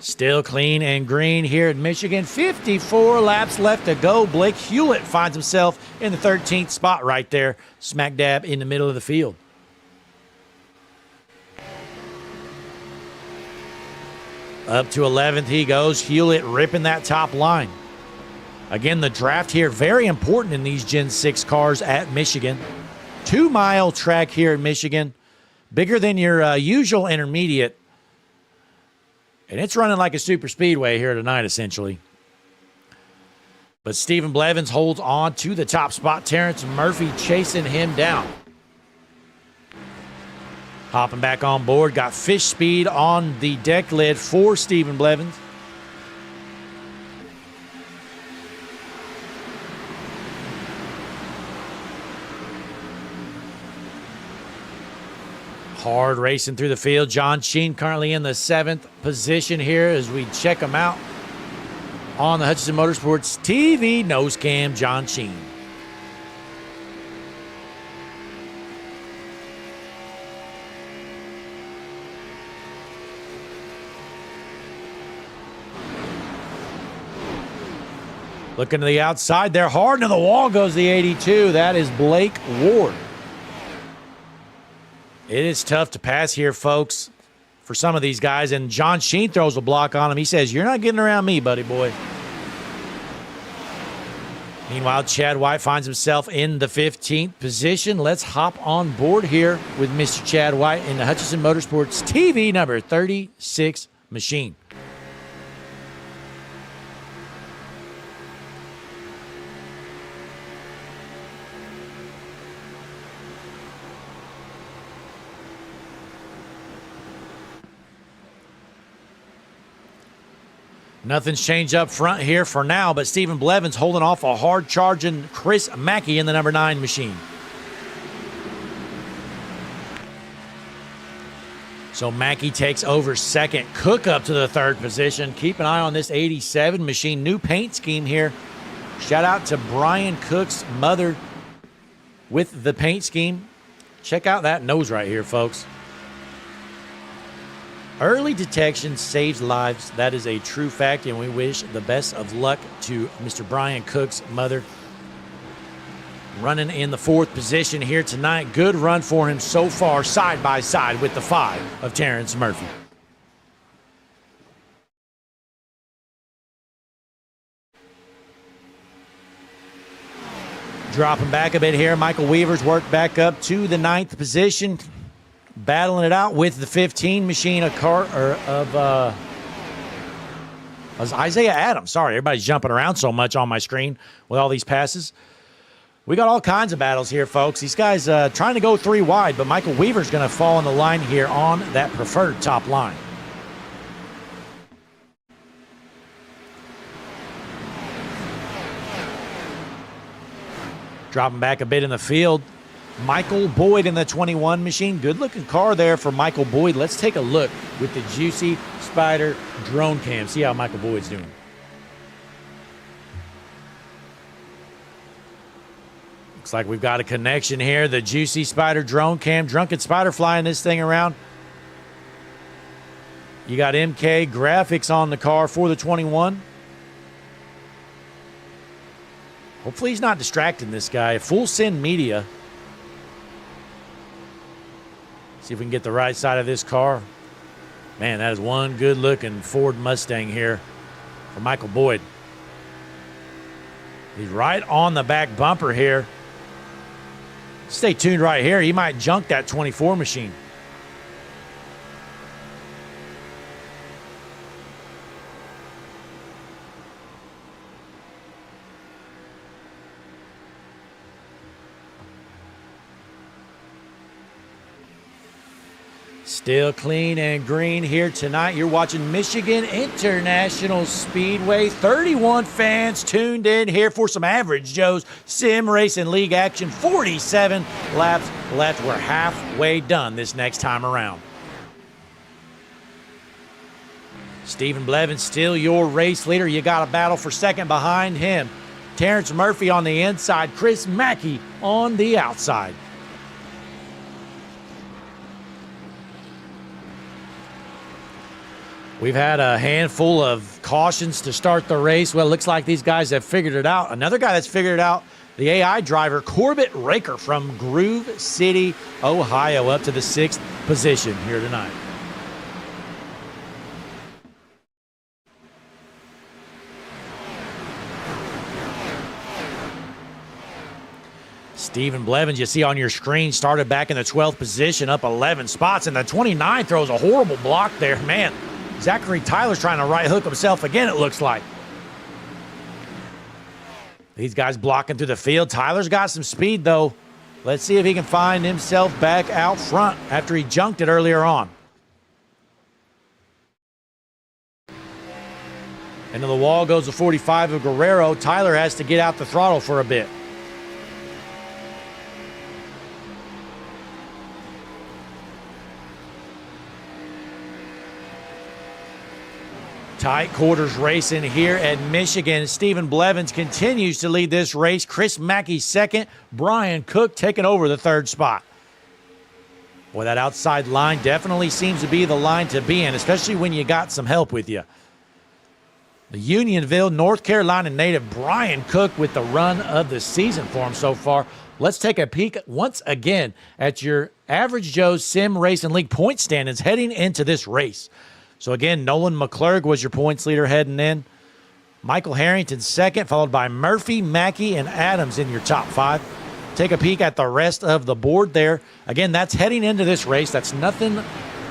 Still clean and green here at Michigan. 54 laps left to go. Blake Hewlett finds himself in the 13th spot right there, smack dab in the middle of the field. Up to 11th he goes. Hewlett ripping that top line. Again, the draft here, very important in these Gen 6 cars at Michigan. 2-mile track here in Michigan. Bigger than your usual intermediate. And it's running like a super speedway here tonight, essentially. But Stephen Blevins holds on to the top spot. Terrence Murphy chasing him down. Hopping back on board. Got fish speed on the deck lid for Stephen Blevins. Hard racing through the field. John Sheen currently in the 7th position here as we check him out on the Hutchinson Motorsports TV nose cam. John Sheen. Looking to the outside there. Hard into the wall goes the 82. That is Blake Ward. It is tough to pass here, folks, for some of these guys. And John Sheen throws a block on him. He says, "You're not getting around me, buddy boy." Meanwhile, Chad White finds himself in the 15th position. Let's hop on board here with Mr. Chad White in the Hutchinson Motorsports TV number 36 machine. Nothing's changed up front here for now, but Stephen Blevins holding off a hard-charging Chris Mackey in the number 9 machine. So Mackey takes over second. Cook up to the 3rd position. Keep an eye on this 87 machine. New paint scheme here. Shout out to Brian Cook's mother with the paint scheme. Check out that nose right here, folks. Early detection saves lives. That is a true fact, and we wish the best of luck to Mr. Brian Cook's mother. Running in the 4th position here tonight. Good run for him so far, side by side with the 5 of Terrence Murphy. Dropping back a bit here. Michael Weaver's worked back up to the 9th position. Battling it out with the 15 machine of Isaiah Adams. Sorry, everybody's jumping around so much on my screen with all these passes. We got all kinds of battles here, folks. These guys trying to go 3 wide, but Michael Weaver's going to fall in the line here on that preferred top line. Dropping back a bit in the field. Michael Boyd in the 21 machine. Good-looking car there for Michael Boyd. Let's take a look with the Juicy Spider drone cam. See how Michael Boyd's doing. Looks like we've got a connection here. The Juicy Spider drone cam. Drunken Spider flying this thing around. You got MK graphics on the car for the 21. Hopefully he's not distracting this guy. Full Send Media. See if we can get the right side of this car. Man, that is one good-looking Ford Mustang here for Michael Boyd. He's right on the back bumper here. Stay tuned right here. He might junk that 24 machine. Still clean and green here tonight. You're watching Michigan International Speedway. 31 fans tuned in here for some Average Joe's Sim Racing League action. 47 laps left. We're halfway done this next time around. Stephen Blevins still your race leader. You got a battle for second behind him. Terrence Murphy on the inside. Chris Mackey on the outside. We've had a handful of cautions to start the race. Well, it looks like these guys have figured it out. Another guy that's figured it out, the AI driver, Corbett Raker from Groove City, Ohio, up to the 6th position here tonight. Stephen Blevins, you see on your screen, started back in the 12th position, up 11 spots, and the 29 throws a horrible block there. Man, Zachary Tyler's trying to right hook himself again, it looks like. These guys blocking through the field. Tyler's got some speed, though. Let's see if he can find himself back out front after he junked it earlier on. Into the wall goes the 45 of Guerrero. Tyler has to get out the throttle for a bit. Tight quarters racing here at Michigan. Stephen Blevins continues to lead this race. Chris Mackey second. Brian Cook taking over the 3rd spot. Boy, that outside line definitely seems to be the line to be in, especially when you got some help with you. The Unionville, North Carolina native Brian Cook with the run of the season for him so far. Let's take a peek once again at your Average Joe's Sim Racing League point standings heading into this race. So again, Nolan McClurg was your points leader heading in. Michael Harrington second, followed by Murphy, Mackey, and Adams in your top 5. Take a peek at the rest of the board there. Again, that's heading into this race. That's nothing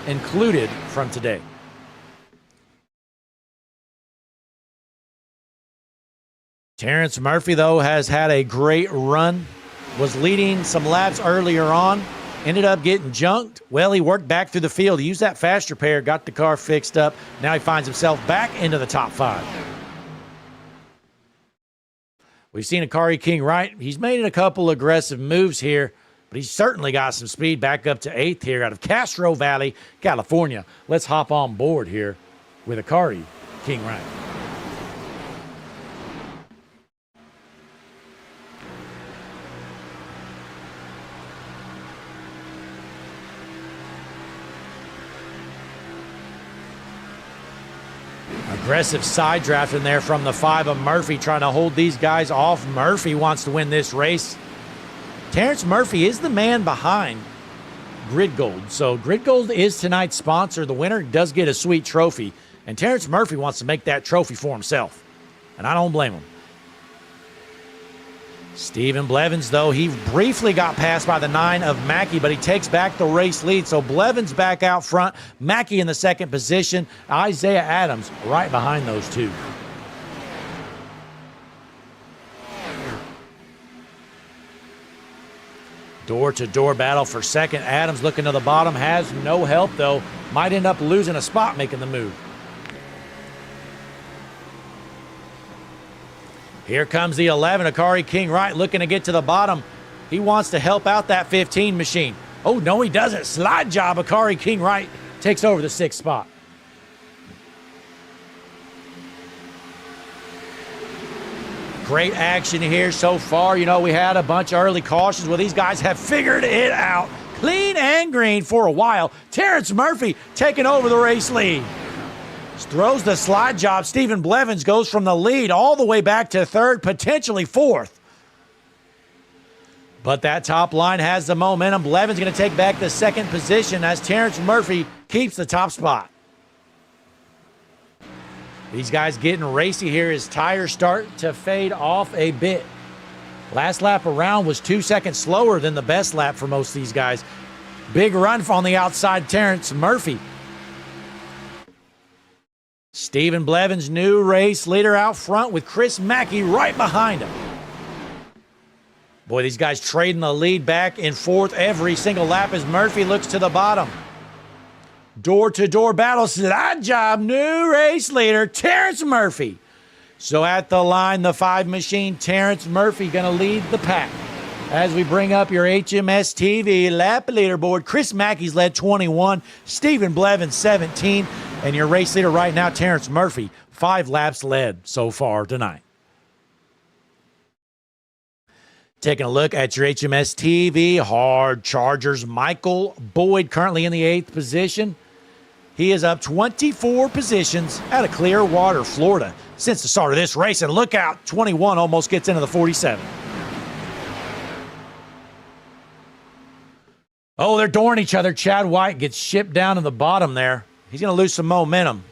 included from today. Terrence Murphy, though, has had a great run. Was leading some laps earlier on. Ended up getting junked. Well, he worked back through the field. He used that fast repair, got the car fixed up. Now he finds himself back into the top 5. We've seen Akari King Wright. He's made a couple aggressive moves here, but he's certainly got some speed back up to 8th here out of Castro Valley, California. Let's hop on board here with Akari King Wright. Aggressive side draft in there from the 5 of Murphy, trying to hold these guys off. Murphy wants to win this race. Terrence Murphy is the man behind Grid Gold. So Grid Gold is tonight's sponsor. The winner does get a sweet trophy. And Terrence Murphy wants to make that trophy for himself. And I don't blame him. Stephen Blevins, though, he briefly got passed by the 9 of Mackey, but he takes back the race lead. So Blevins back out front, Mackey in the second position, Isaiah Adams right behind those two. Door-to-door battle for second. Adams looking to the bottom, has no help, though. Might end up losing a spot making the move. Here comes the 11, Akari King Wright, looking to get to the bottom. He wants to help out that 15 machine. Oh, no, he doesn't. Slide job. Akari King Wright takes over the 6th spot. Great action here so far. You know, we had a bunch of early cautions. Well, these guys have figured it out. Clean and green for a while. Terrence Murphy taking over the race lead. Throws the slide job. Stephen Blevins goes from the lead all the way back to 3rd, potentially 4th. But that top line has the momentum. Blevins going to take back the 2nd position as Terrence Murphy keeps the top spot. These guys getting racy here as tires start to fade off a bit. Last lap around was 2 seconds slower than the best lap for most of these guys. Big run on the outside, Terrence Murphy. Stephen Blevins, new race leader out front with Chris Mackey right behind him. Boy, these guys trading the lead back and forth every single lap as Murphy looks to the bottom. Door-to-door battle, slide job, new race leader, Terrence Murphy. So at the line, the 5 machine, Terrence Murphy going to lead the pack. As we bring up your HMS TV lap leaderboard, Chris Mackey's led 21, Stephen Blevins 17, and your race leader right now, Terrence Murphy, 5 laps led so far tonight. Taking a look at your HMS TV, hard chargers. Michael Boyd currently in the 8th position. He is up 24 positions out of Clearwater, Florida since the start of this race. And look out, 21 almost gets into the 47. Oh, they're dooring each other. Chad White gets shipped down to the bottom there. He's going to lose some momentum.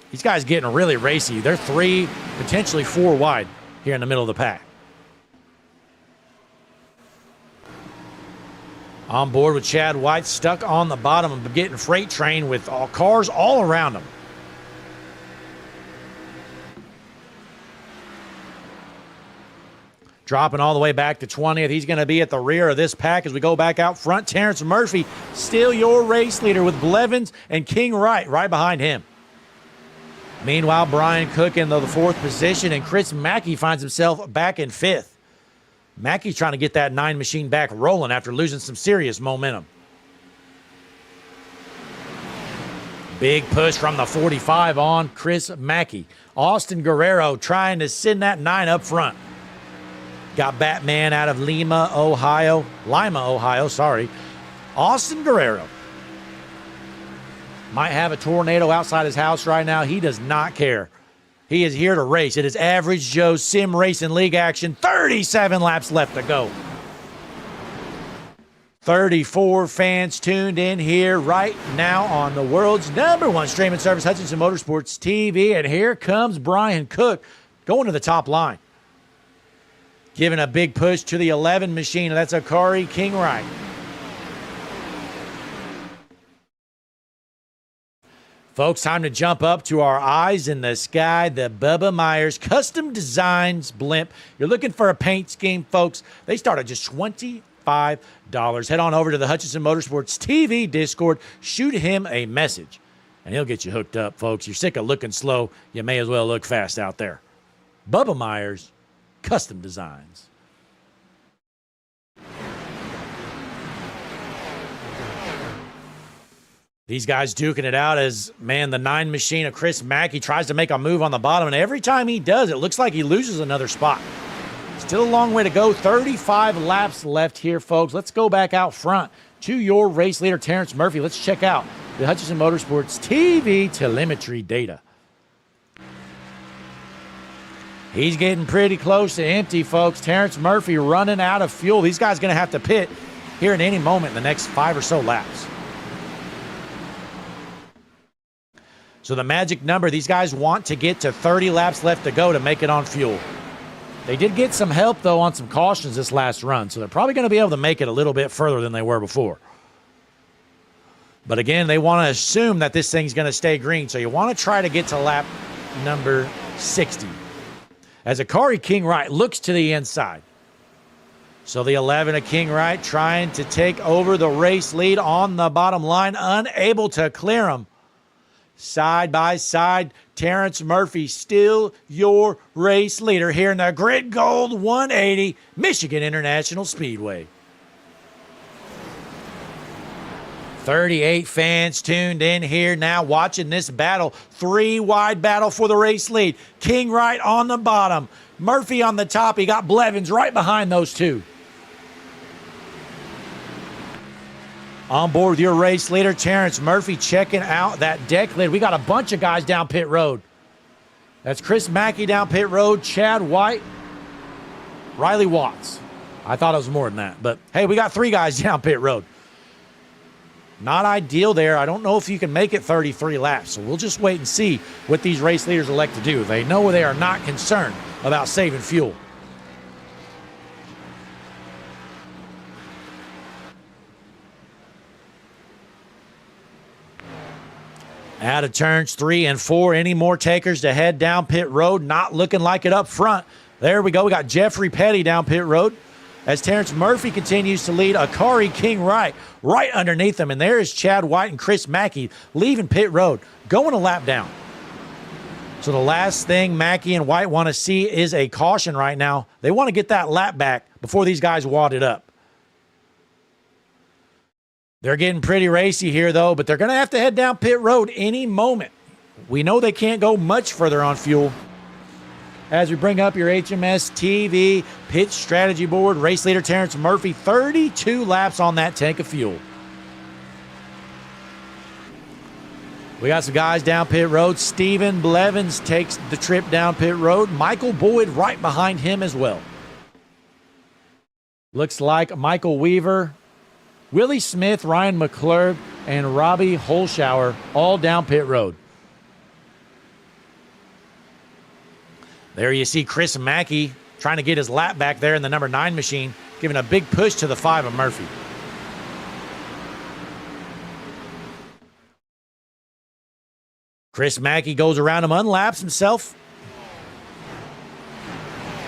These guys getting really racy. They're 3, potentially 4 wide here in the middle of the pack. On board with Chad White, stuck on the bottom of getting freight train with cars all around him. Dropping all the way back to 20th. He's going to be at the rear of this pack as we go back out front. Terrence Murphy, still your race leader with Blevins and King Wright right behind him. Meanwhile, Brian Cook in the 4th position, and Chris Mackey finds himself back in 5th. Mackey's trying to get that 9 machine back rolling after losing some serious momentum. Big push from the 45 on Chris Mackey. Austin Guerrero trying to send that 9 up front. Got Batman out of Lima, Ohio. Austin Guerrero. Might have a tornado outside his house right now. He does not care. He is here to race. It is Average Joe's Sim Racing League action. 37 laps left to go. 34 fans tuned in here right now on the world's #1 streaming service, Hutchinson Motorsports TV. And here comes Brian Cook going to the top line, giving a big push to the 11 machine. That's Akari Kingwright. Folks, time to jump up to our eyes in the sky, the Bubba Myers Custom Designs blimp. You're looking for a paint scheme, folks. They start at just $25. Head on over to the Hutchinson Motorsports TV Discord. Shoot him a message, and he'll get you hooked up, folks. You're sick of looking slow. You may as well look fast out there. Bubba Myers Custom Designs. These guys duking it out as, man, the 9 machine of Chris Mackey tries to make a move on the bottom, and every time he does, it looks like he loses another spot. Still a long way to go. 35 laps left here, folks. Let's go back out front to your race leader, Terrence Murphy. Let's check out the Hutchinson Motorsports TV telemetry data. He's getting pretty close to empty, folks. Terrence Murphy running out of fuel. These guys going to have to pit here in any moment in the next 5 or so laps. So the magic number, these guys want to get to 30 laps left to go to make it on fuel. They did get some help, though, on some cautions this last run, so they're probably going to be able to make it a little bit further than they were before. But again, they want to assume that this thing's going to stay green, so you want to try to get to lap number 60. As Akari Kingwright looks to the inside. So the 11 of Kingwright trying to take over the race lead on the bottom line, unable to clear him. Side by side, Terrence Murphy, still your race leader here in the Grid Gold 180 Michigan International Speedway. 38 fans tuned in here now watching this battle. 3-wide battle for the race lead. Kingwright on the bottom. Murphy on the top. He got Blevins right behind those two. On board with your race leader, Terrence Murphy, checking out that deck lid. We got a bunch of guys down pit road. That's Chris Mackey down pit road, Chad White, Riley Watts. I thought it was more than that, but hey, we got 3 guys down pit road. Not ideal there. I don't know if you can make it 33 laps, so we'll just wait and see what these race leaders elect to do. They know they are not concerned about saving fuel. Out of turns 3 and 4. Any more takers to head down pit road? Not looking like it up front. There we go. We got Jeffrey Petty down pit road as Terrence Murphy continues to lead Akari Kingwright right underneath him. And there is Chad White and Chris Mackey leaving pit road, going a lap down. So the last thing Mackey and White want to see is a caution right now. They want to get that lap back before these guys wad it up. They're getting pretty racy here, though, but they're going to have to head down pit road any moment. We know they can't go much further on fuel. As we bring up your HMS TV pit strategy board, race leader Terrence Murphy, 32 laps on that tank of fuel. We got some guys down pit road. Steven Blevins takes the trip down pit road. Michael Boyd right behind him as well. Looks like Michael Weaver, Willie Smith, Ryan McClure, and Robbie Holschauer all down pit road. There you see Chris Mackey trying to get his lap back there in the number 9 machine, giving a big push to the 5 of Murphy. Chris Mackey goes around him, unlaps himself.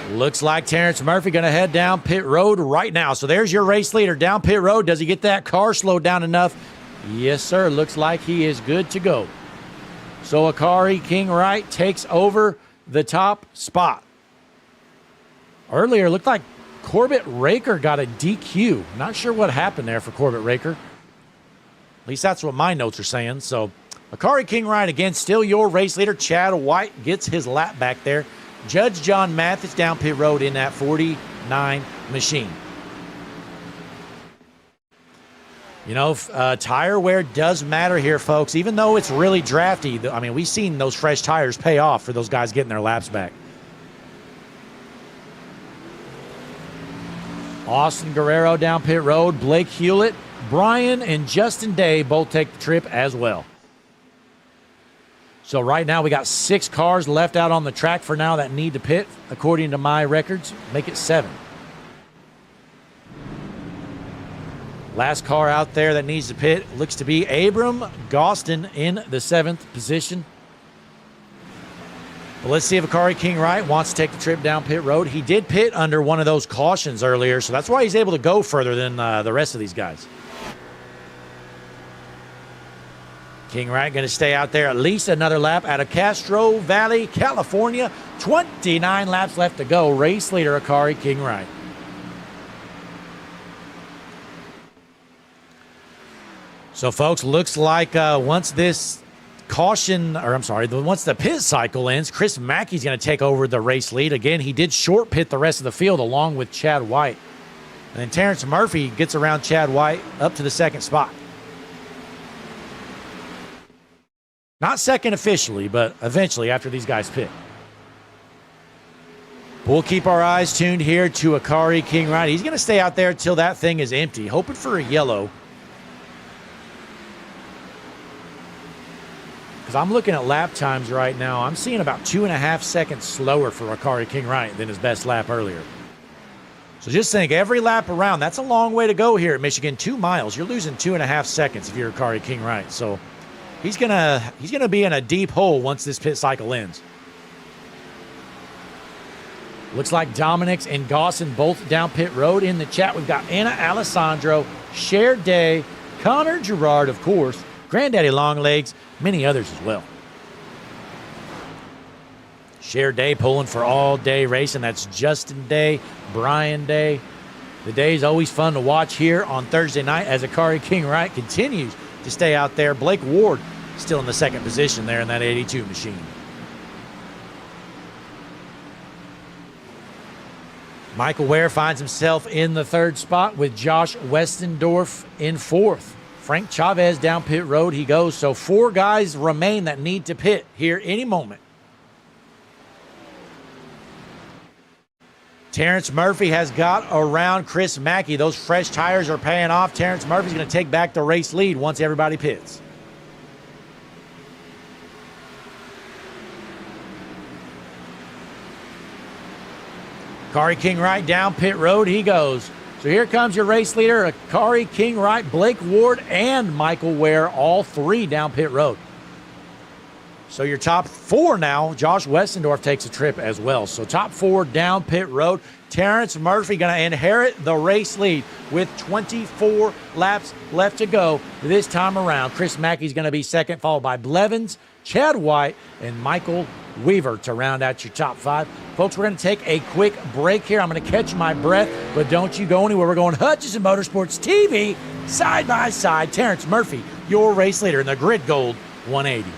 Looks like Terrence Murphy going to head down pit road right now. So there's your race leader down pit road. Does he get that car slowed down enough? Yes, sir. Looks like he is good to go. So Akari Kingwright takes over the top spot. Earlier, looked like Corbett Raker got a DQ. Not sure what happened there for Corbett Raker. At least that's what my notes are saying. So Akari Kingwright, again, still your race leader. Chad White gets his lap back there. Judge John Mathis down pit road in that 49 machine. You know, tire wear does matter here, folks. Even though it's really drafty, I mean, we've seen those fresh tires pay off for those guys getting their laps back. Austin Guerrero down pit road. Blake Hewlett, Brian, and Justin Day both take the trip as well. So right now we got 6 cars left out on the track for now that need to pit. According to my records, make it 7. Last car out there that needs to pit looks to be Abram Gostin in the 7th position. But let's see if Akari King Wright wants to take the trip down pit road. He did pit under one of those cautions earlier, so that's why he's able to go further than the rest of these guys. King Wright going to stay out there at least another lap out of Castro Valley, California. 29 laps left to go. Race leader Akari King Wright. So, folks, looks like once this once the pit cycle ends, Chris Mackey's going to take over the race lead. Again, he did short pit the rest of the field along with Chad White. And then Terrence Murphy gets around Chad White up to the 2nd spot. Not second officially, but eventually after these guys pit. We'll keep our eyes tuned here to Akari King Wright. He's going to stay out there until that thing is empty, hoping for a yellow. Because I'm looking at lap times right now. I'm seeing about 2.5 seconds slower for Akari King Wright than his best lap earlier. So just think, every lap around, that's a long way to go here at Michigan. 2 miles. You're losing 2.5 seconds if you're Akari King Wright. So he's gonna be in a deep hole once this pit cycle ends. Looks like Dominic's and Gossin both down pit road. In the chat, we've got Anna Alessandro, Cher Day, Connor Gerard, of course, Granddaddy Longlegs, many others as well. Cher Day pulling for all day racing. That's Justin Day, Brian Day. The day is always fun to watch here on Thursday night as Akari King Wright continues to stay out there. Blake Ward still in the 2nd position there in that 82 machine. Michael Ware finds himself in the 3rd spot with Josh Westendorf in 4th. Frank Chavez down pit road he goes. So 4 guys remain that need to pit here any moment. Terrence Murphy has got around Chris Mackey. Those fresh tires are paying off. Terrence Murphy's going to take back the race lead once everybody pits. Akari King Wright down pit road he goes. So here comes your race leader, Akari King Wright, Blake Ward, and Michael Ware, all 3 down pit road. So your top 4 now, Josh Westendorf takes a trip as well. So top 4 down pit road. Terrence Murphy going to inherit the race lead with 24 laps left to go this time around. Chris Mackey's going to be 2nd, followed by Blevins, Chad White, and Michael Weaver to round out your top 5. Folks, we're going to take a quick break here. I'm going to catch my breath, but don't you go anywhere. We're going Hutchison Motorsports TV, side by side. Terrence Murphy, your race leader in the Grid Gold 180.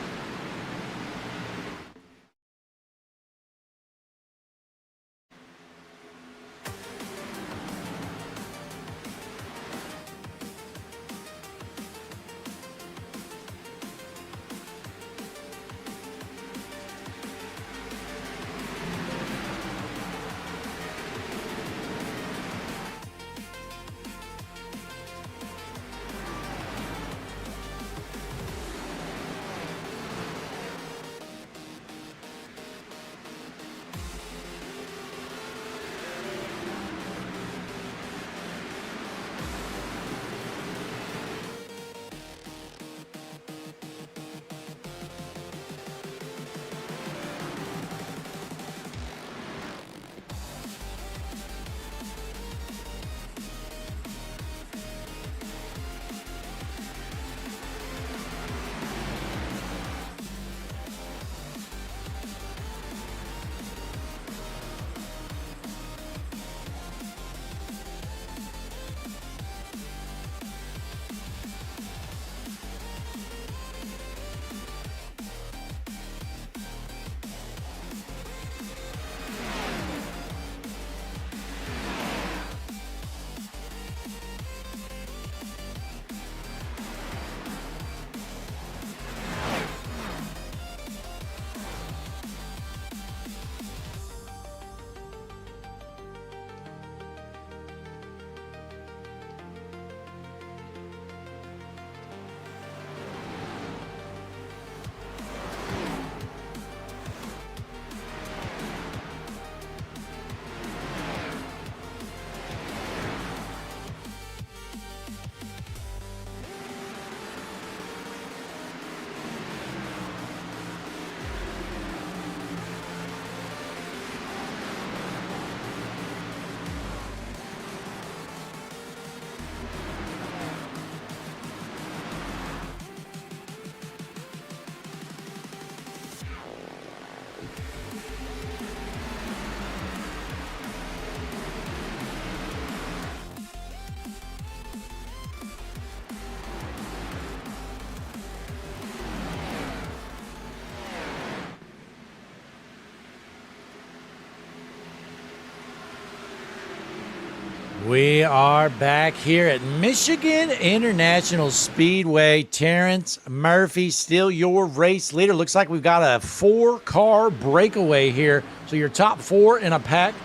We are back here at Michigan International Speedway. Terrence Murphy, still your race leader. Looks like we've got a 4-car breakaway here. So your top 4 in a pack,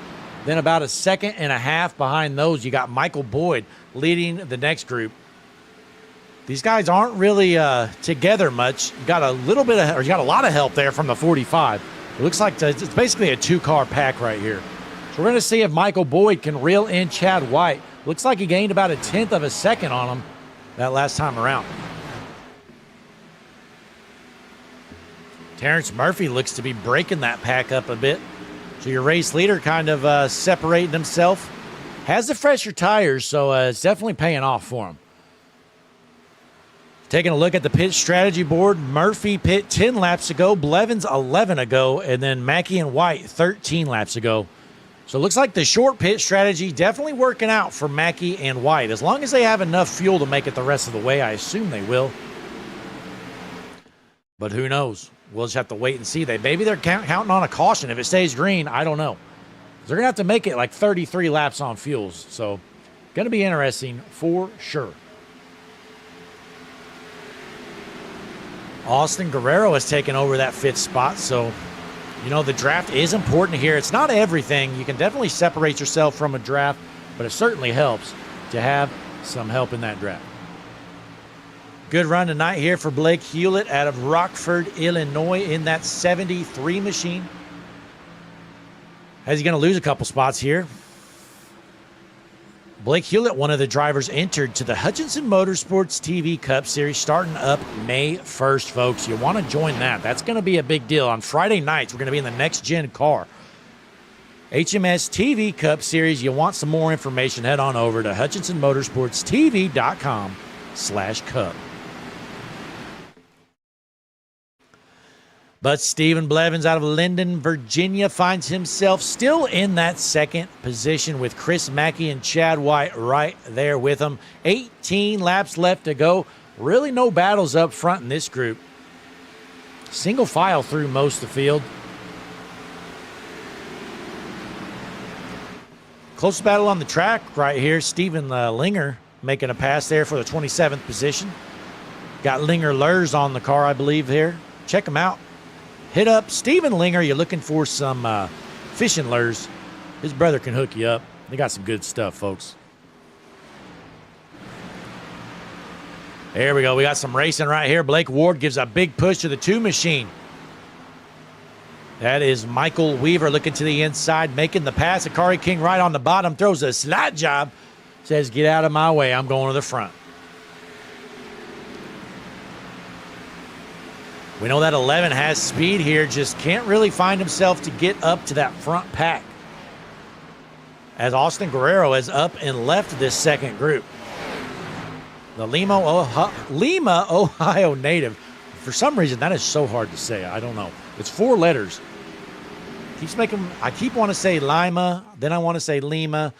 then about a second and a half behind those. You got Michael Boyd leading the next group. These guys aren't really together much. You got a little bit of, or you got a lot of help there from the 45. It looks like it's basically a 2-car pack right here. We're going to see if Michael Boyd can reel in Chad White. Looks like he gained about 1/10 of a second on him that last time around. Terrence Murphy looks to be breaking that pack up a bit. So your race leader kind of separating himself. Has the fresher tires, so it's definitely paying off for him. Taking a look at the pit strategy board, Murphy pit 10 laps ago, Blevins 11 ago, and then Mackey and White 13 laps ago. So it looks like the short pit strategy definitely working out for Mackey and White. As long as they have enough fuel to make it the rest of the way, I assume they will. But who knows? We'll just have to wait and see. Maybe they're counting on a caution. If it stays green, I don't know. They're going to have to make it like 33 laps on fuels. So going to be interesting for sure. Austin Guerrero has taken over that 5th spot, so you know, the draft is important here. It's not everything. You can definitely separate yourself from a draft, but it certainly helps to have some help in that draft. Good run tonight here for Blake Hewlett out of Rockford, Illinois in that 73 machine. As he's going to lose a couple spots here. Blake Hewlett, one of the drivers entered to the Hutchinson Motorsports TV Cup Series starting up May 1st, folks. You want to join that. That's going to be a big deal. On Friday nights, we're going to be in the next-gen car. HMS TV Cup Series. You want some more information, head on over to HutchinsonMotorsportsTV.com/cup. But Stephen Blevins out of Linden, Virginia finds himself still in that second position with Chris Mackey and Chad White right there with him. 18 laps left to go. Really no battles up front in this group. Single file through most of the field. Close battle on the track right here. Stephen Linger making a pass there for the 27th position. Got Linger Lurs on the car, I believe, here. Check him out. Hit up Stephen Linger. You're looking for some fishing lures. His brother can hook you up. They got some good stuff, folks. There we go. We got some racing right here. Blake Ward gives a big push to the 2 machine. That is Michael Weaver looking to the inside, making the pass. Akari King right on the bottom, throws a slide job. Says, get out of my way. I'm going to the front. We know that 11 has speed here, just can't really find himself to get up to that front pack. As Austin Guerrero is up and left this second group. The Lima, Ohio native. For some reason, that is so hard to say. I don't know. It's 4 letters. I keep want to say Lima, then I want to say Lima.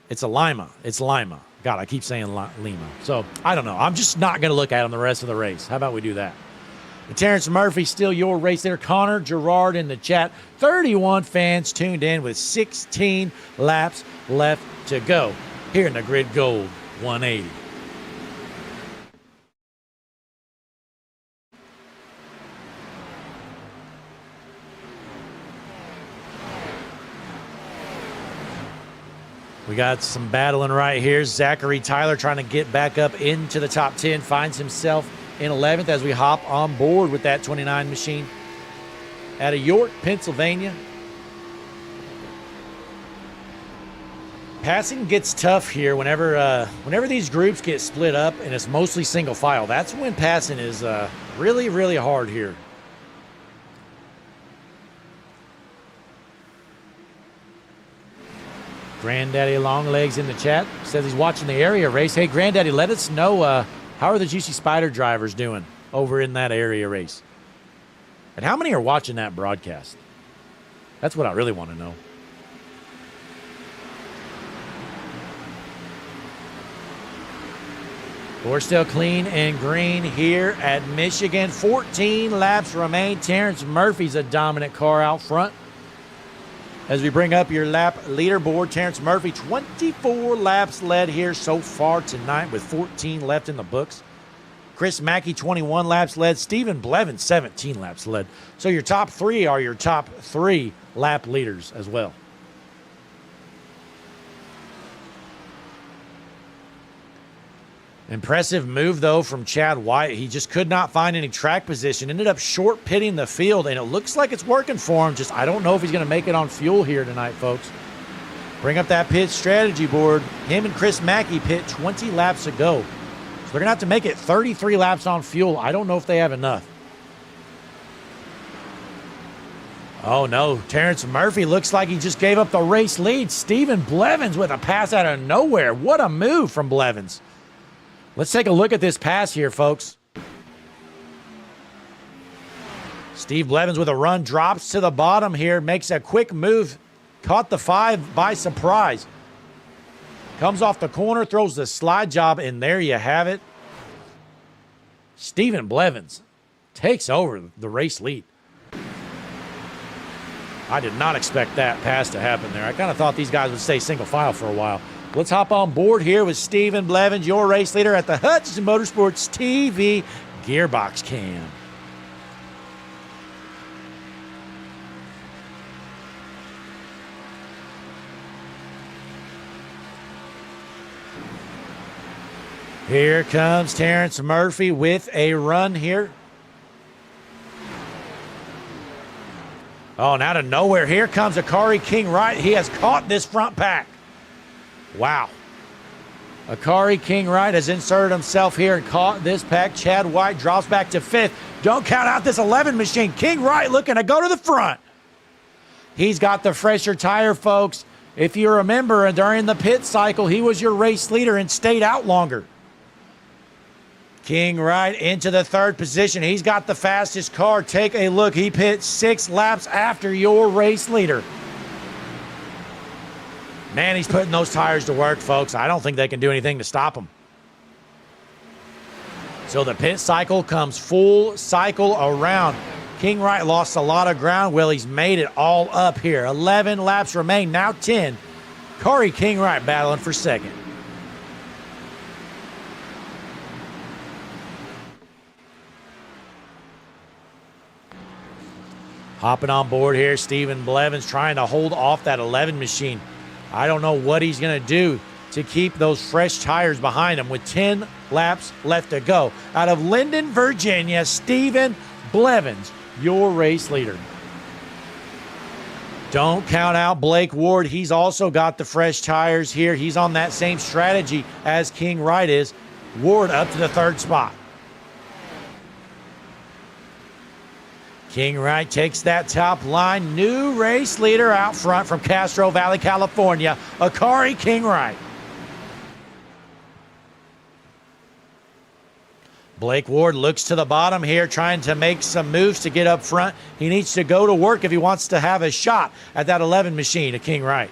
It's a Lima. It's Lima. God, I keep saying Lima. So, I don't know. I'm just not going to look at him the rest of the race. How about we do that? Terrence Murphy, still your race there. Connor Gerard in the chat. 31 fans tuned in with 16 laps left to go here in the Grid Gold 180. We got some battling right here. Zachary Tyler trying to get back up into the top 10. Finds himself in 11th as we hop on board with that 29 machine out of York, Pennsylvania. Passing gets tough here whenever these groups get split up and it's mostly single file. That's when passing is really, really hard here. Granddaddy Longlegs in the chat says he's watching the area race. Hey, Granddaddy, let us know how are the Juicy Spider drivers doing over in that area race? And how many are watching that broadcast? That's what I really want to know. We're still clean and green here at Michigan. 14 laps remain. Terrence Murphy's a dominant car out front. As we bring up your lap leaderboard, Terrence Murphy, 24 laps led here so far tonight with 14 left in the books. Chris Mackey, 21 laps led. Stephen Blevins, 17 laps led. So your top three are your top 3 lap leaders as well. Impressive move, though, from Chad White. He just could not find any track position. Ended up short pitting the field, and it looks like it's working for him. Just I don't know if he's going to make it on fuel here tonight, folks. Bring up that pit strategy board. Him and Chris Mackey pit 20 laps ago. So they're going to have to make it 33 laps on fuel. I don't know if they have enough. Oh, no. Terrence Murphy looks like he just gave up the race lead. Stephen Blevins with a pass out of nowhere. What a move from Blevins. Let's take a look at this pass here, folks. Steve Blevins with a run, drops to the bottom here, makes a quick move, caught the 5 by surprise. Comes off the corner, throws the slide job, and there you have it. Stephen Blevins takes over the race lead. I did not expect that pass to happen there. I kind of thought these guys would stay single file for a while. Let's hop on board here with Stephen Blevins, your race leader at the Hutchinson Motorsports TV Gearbox Cam. Here comes Terrence Murphy with a run here. Oh, and out of nowhere, here comes Akari King Wright. He has caught this front pack. Wow. Akari King Wright has inserted himself here and caught this pack. Chad White drops back to 5th. Don't count out this 11 machine. King Wright looking to go to the front. He's got the fresher tire, folks. If you remember, during the pit cycle, he was your race leader and stayed out longer. King Wright into the 3rd position. He's got the fastest car. Take a look. He pit 6 laps after your race leader. Man, he's putting those tires to work, folks. I don't think they can do anything to stop him. So the pit cycle comes full cycle around. King Wright lost a lot of ground. Well, he's made it all up here. 11 laps remain, now 10. Corey King Wright battling for 2nd. Hopping on board here, Stephen Blevins trying to hold off that 11 machine. I don't know what he's going to do to keep those fresh tires behind him with 10 laps left to go. Out of Linden, Virginia, Stephen Blevins, your race leader. Don't count out Blake Ward. He's also got the fresh tires here. He's on that same strategy as King Wright is. Ward up to the 3rd spot. King Wright takes that top line. New race leader out front from Castro Valley, California, Akari King Wright. Blake Ward looks to the bottom here, trying to make some moves to get up front. He needs to go to work if he wants to have a shot at that 11 machine of King Wright.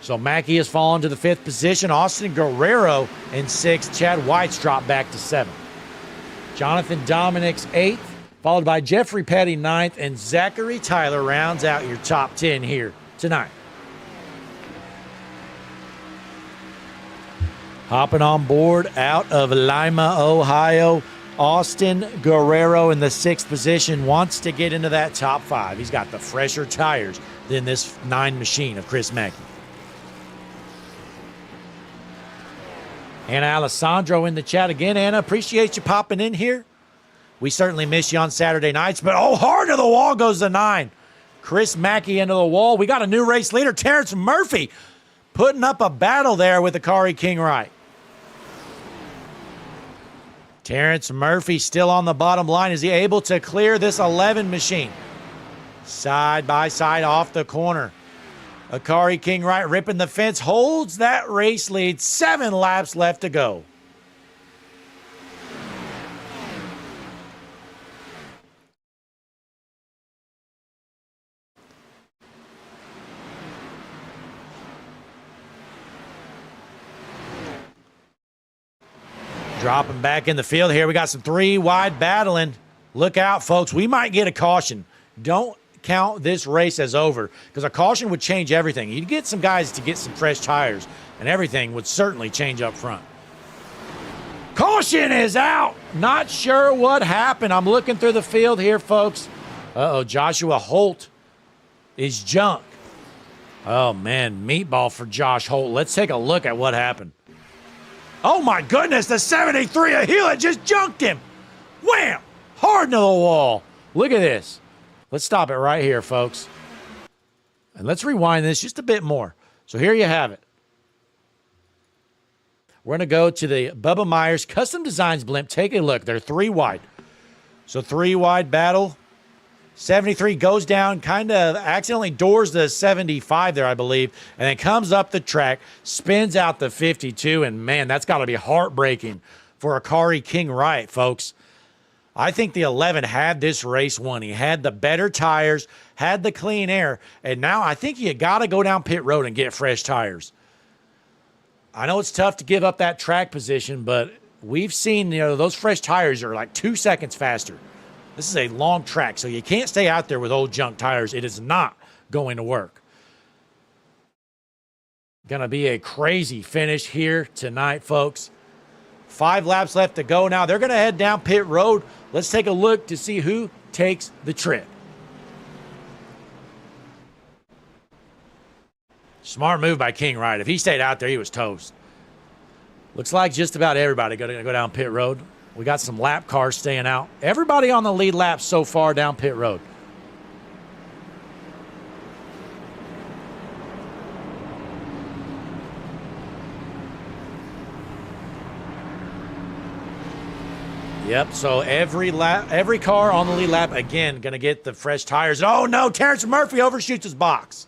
So Mackey has fallen to the 5th position. Austin Guerrero in 6th. Chad White's dropped back to 7th. Jonathan Dominic's 8th, followed by Jeffrey Petty 9th, and Zachary Tyler rounds out your top 10 here tonight. Hopping on board out of Lima, Ohio, Austin Guerrero in the 6th position wants to get into that top 5. He's got the fresher tires than this 9 machine of Chris Mackey. Anna Alessandro in the chat again. Anna, appreciate you popping in here. We certainly miss you on Saturday nights, but oh, hard to the wall goes the 9. Chris Mackey into the wall. We got a new race leader, Terrence Murphy, putting up a battle there with Akari King Wright. Terrence Murphy still on the bottom line. Is he able to clear this 11 machine? Side by side off the corner. Akari King Wright ripping the fence, holds that race lead. 7 laps left to go. Dropping back in the field here. We got some 3 wide battling. Look out, folks. We might get a caution. Don't count this race as over because a caution would change everything. You'd get some guys to get some fresh tires, and everything would certainly change up front. Caution is out. Not sure what happened. I'm looking through the field here, folks. Uh-oh, Joshua Holt is junk. Oh, man, meatball for Josh Holt. Let's take a look at what happened. Oh, my goodness, the 73 of Hewlett just junked him. Wham! Hard to the wall. Look at this. Let's stop it right here, folks. And let's rewind this just a bit more. So here you have it. We're going to go to the Bubba Myers Custom Designs blimp. Take a look. They're 3 wide. So 3 wide battle. 73 goes down, kind of accidentally doors the 75 there, I believe, and then comes up the track, spins out the 52, and man, that's got to be heartbreaking for Akari King Wright, folks. I think the 11 had this race won. He had the better tires, had the clean air, and now I think you got to go down pit road and get fresh tires. I know it's tough to give up that track position, but we've seen, those fresh tires are like 2 seconds faster. This is a long track, so you can't stay out there with old junk tires. It is not going to work. Going to be a crazy finish here tonight, folks. 5 laps left to go now. They're going to head down pit road. Let's take a look to see who takes the trip. Smart move by King Wright. If he stayed out there, he was toast. Looks like just about everybody going to go down pit road. We got some lap cars staying out. Everybody on the lead lap so far down pit road. Yep, so every car on the lead lap, again, going to get the fresh tires. Oh, no, Terrence Murphy overshoots his box.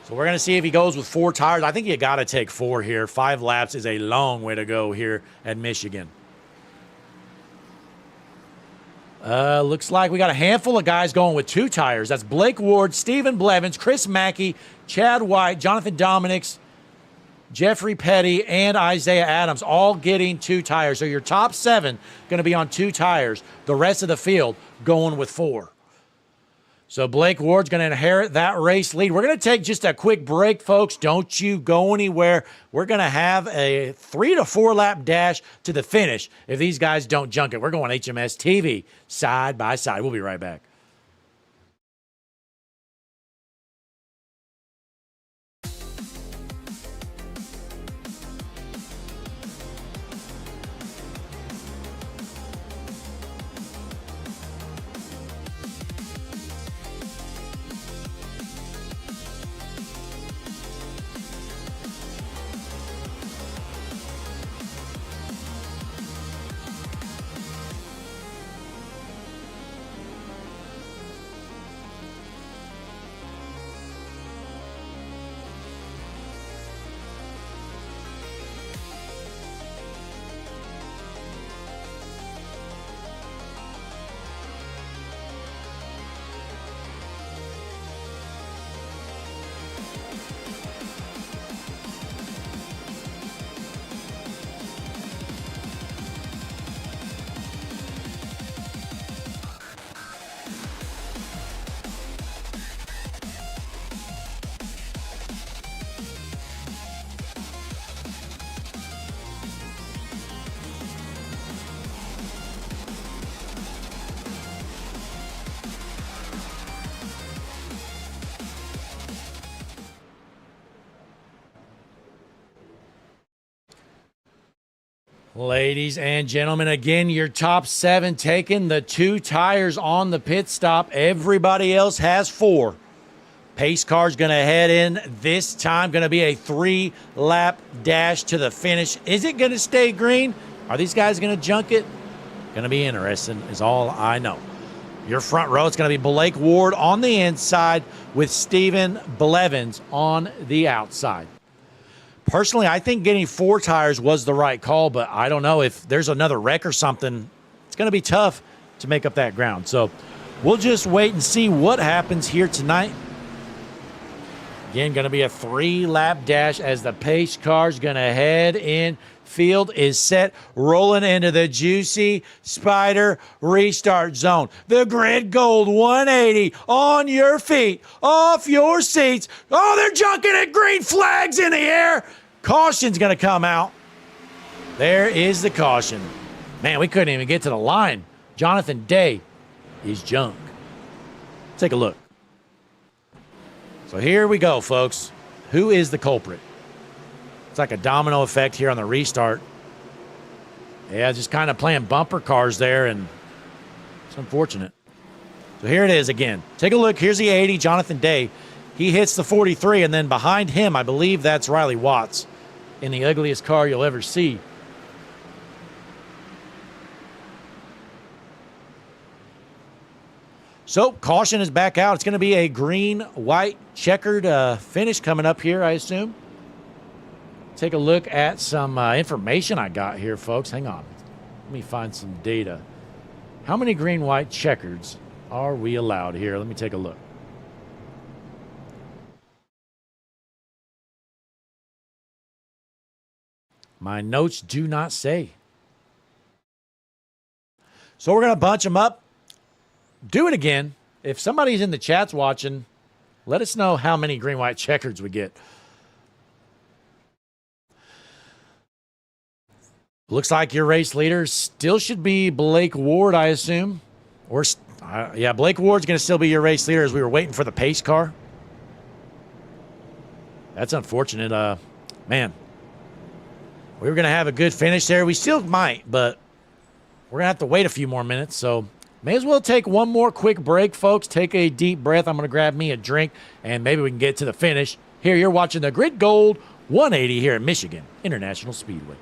So we're going to see if he goes with 4 tires. I think you got to take 4 here. 5 laps is a long way to go here at Michigan. Looks like we got a handful of guys going with 2 tires. That's Blake Ward, Stephen Blevins, Chris Mackey, Chad White, Jonathan Dominics, Jeffrey Petty, and Isaiah Adams all getting 2 tires. So your top 7 going to be on 2 tires. The rest of the field going with 4. So Blake Ward's going to inherit that race lead. We're going to take just a quick break, folks. Don't you go anywhere. We're going to have a 3 to 4 lap dash to the finish if these guys don't junk it. We're going HMS TV side by side. We'll be right back. Ladies and gentlemen, again, your top 7 taking the 2 tires on the pit stop. Everybody else has 4. Pace car's going to head in this time. Going to be a 3-lap dash to the finish. Is it going to stay green? Are these guys going to junk it? Going to be interesting is all I know. Your front row, it's going to be Blake Ward on the inside with Stephen Blevins on the outside. Personally, I think getting 4 tires was the right call, but I don't know if there's another wreck or something. It's going to be tough to make up that ground. So we'll just wait and see what happens here tonight. Again, going to be a 3-lap dash as the pace car's going to head in. Field is set, rolling into the juicy Spider restart zone. The Grid Gold 180 on your feet, off your seats. Oh, they're junking it. Green flags in the air. Caution's going to come out. There is the caution. Man, we couldn't even get to the line. Jonathan Day is junk. Take a look. So here we go, folks. Who is the culprit? It's like a domino effect here on the restart. Yeah, just kind of playing bumper cars there, and it's unfortunate. So here it is again. Take a look. Here's the 80, Jonathan Day. He hits the 43, and then behind him, I believe that's Riley Watts in the ugliest car you'll ever see. So, caution is back out. It's going to be a green-white checkered finish coming up here, I assume. Take a look at some information I got here, folks. Hang on. Let me find some data. How many green-white checkers are we allowed here? Let me take a look. My notes do not say. So we're going to bunch them up. Do it again. If somebody's in the chats watching, let us know how many green-white checkers we get. Looks like your race leader still should be Blake Ward, I assume. Or, yeah, Blake Ward's going to still be your race leader as we were waiting for the pace car. That's unfortunate. Man, we were going to have a good finish there. We still might, but we're going to have to wait a few more minutes, so may as well take one more quick break, folks. Take a deep breath. I'm going to grab me a drink, and maybe we can get to the finish. Here, you're watching the Grid Gold 180 here at Michigan International Speedway.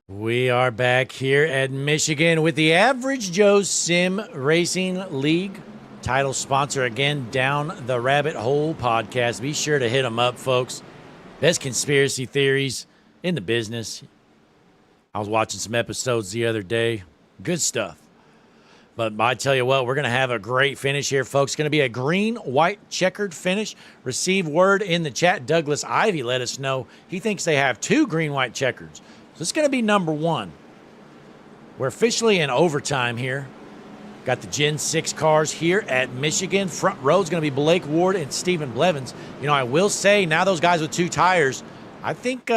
We are back here at Michigan with the Average Joe Sim Racing League. Title sponsor again, Down the Rabbit Hole podcast. Be sure to hit them up, folks. Best conspiracy theories in the business. I was watching some episodes the other day. Good stuff. But I tell you what, we're going to have a great finish here, folks. It's going to be a green-white checkered finish. Receive word in the chat. Douglas Ivy let us know he thinks they have 2 green-white checkers. So it's going to be number 1. We're officially in overtime here. Got the Gen 6 cars here at Michigan. Front row is going to be Blake Ward and Stephen Blevins. You know, I will say now those guys with 2 tires, I think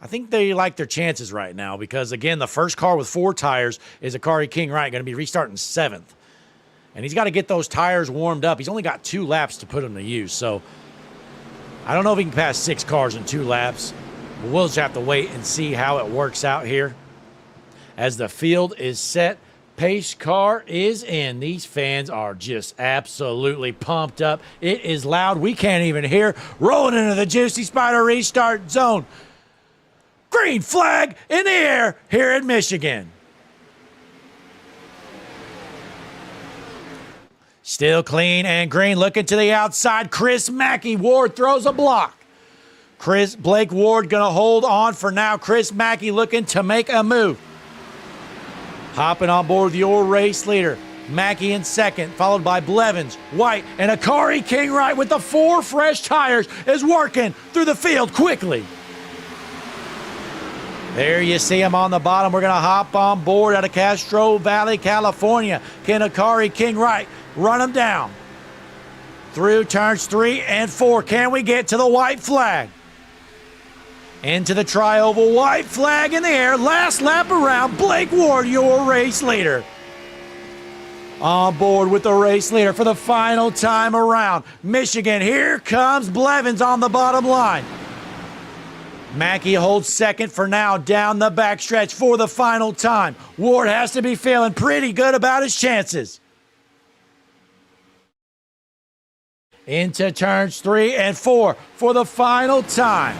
I think they like their chances right now because, again, the first car with 4 tires is Akari King Wright, going to be restarting 7th. And he's got to get those tires warmed up. He's only got 2 laps to put them to use. So I don't know if he can pass 6 cars in 2 laps. But we'll just have to wait and see how it works out here. As the field is set, pace car is in. These fans are just absolutely pumped up. It is loud. We can't even hear. Rolling into the Juicy Spider restart zone. Green flag in the air here in Michigan. Still clean and green. Looking to the outside. Chris Mackey. Ward throws a block. Blake Ward going to hold on for now. Chris Mackey looking to make a move. Hopping on board your race leader. Mackey in second, followed by Blevins, White, and Akari King Wright with the 4 fresh tires is working through the field quickly. There you see him on the bottom. We're going to hop on board out of Castro Valley, California. Can Akari King Wright run him down? Through turns 3 and 4. Can we get to the white flag? Into the tri-oval, white flag in the air. Last lap around, Blake Ward, your race leader. On board with the race leader for the final time around. Michigan, here comes Blevins on the bottom line. Mackey holds second for now down the backstretch for the final time. Ward has to be feeling pretty good about his chances. Into turns 3 and 4 for the final time.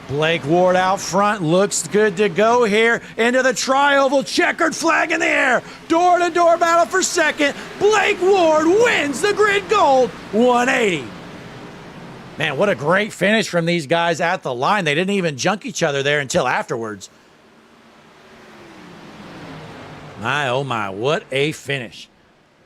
Blake Ward out front, looks good to go here. Into the tri-oval, checkered flag in the air. Door-to-door battle for second. Blake Ward wins the grid gold, 180. Man, what a great finish from these guys at the line. They didn't even junk each other there until afterwards. My, oh my, what a finish.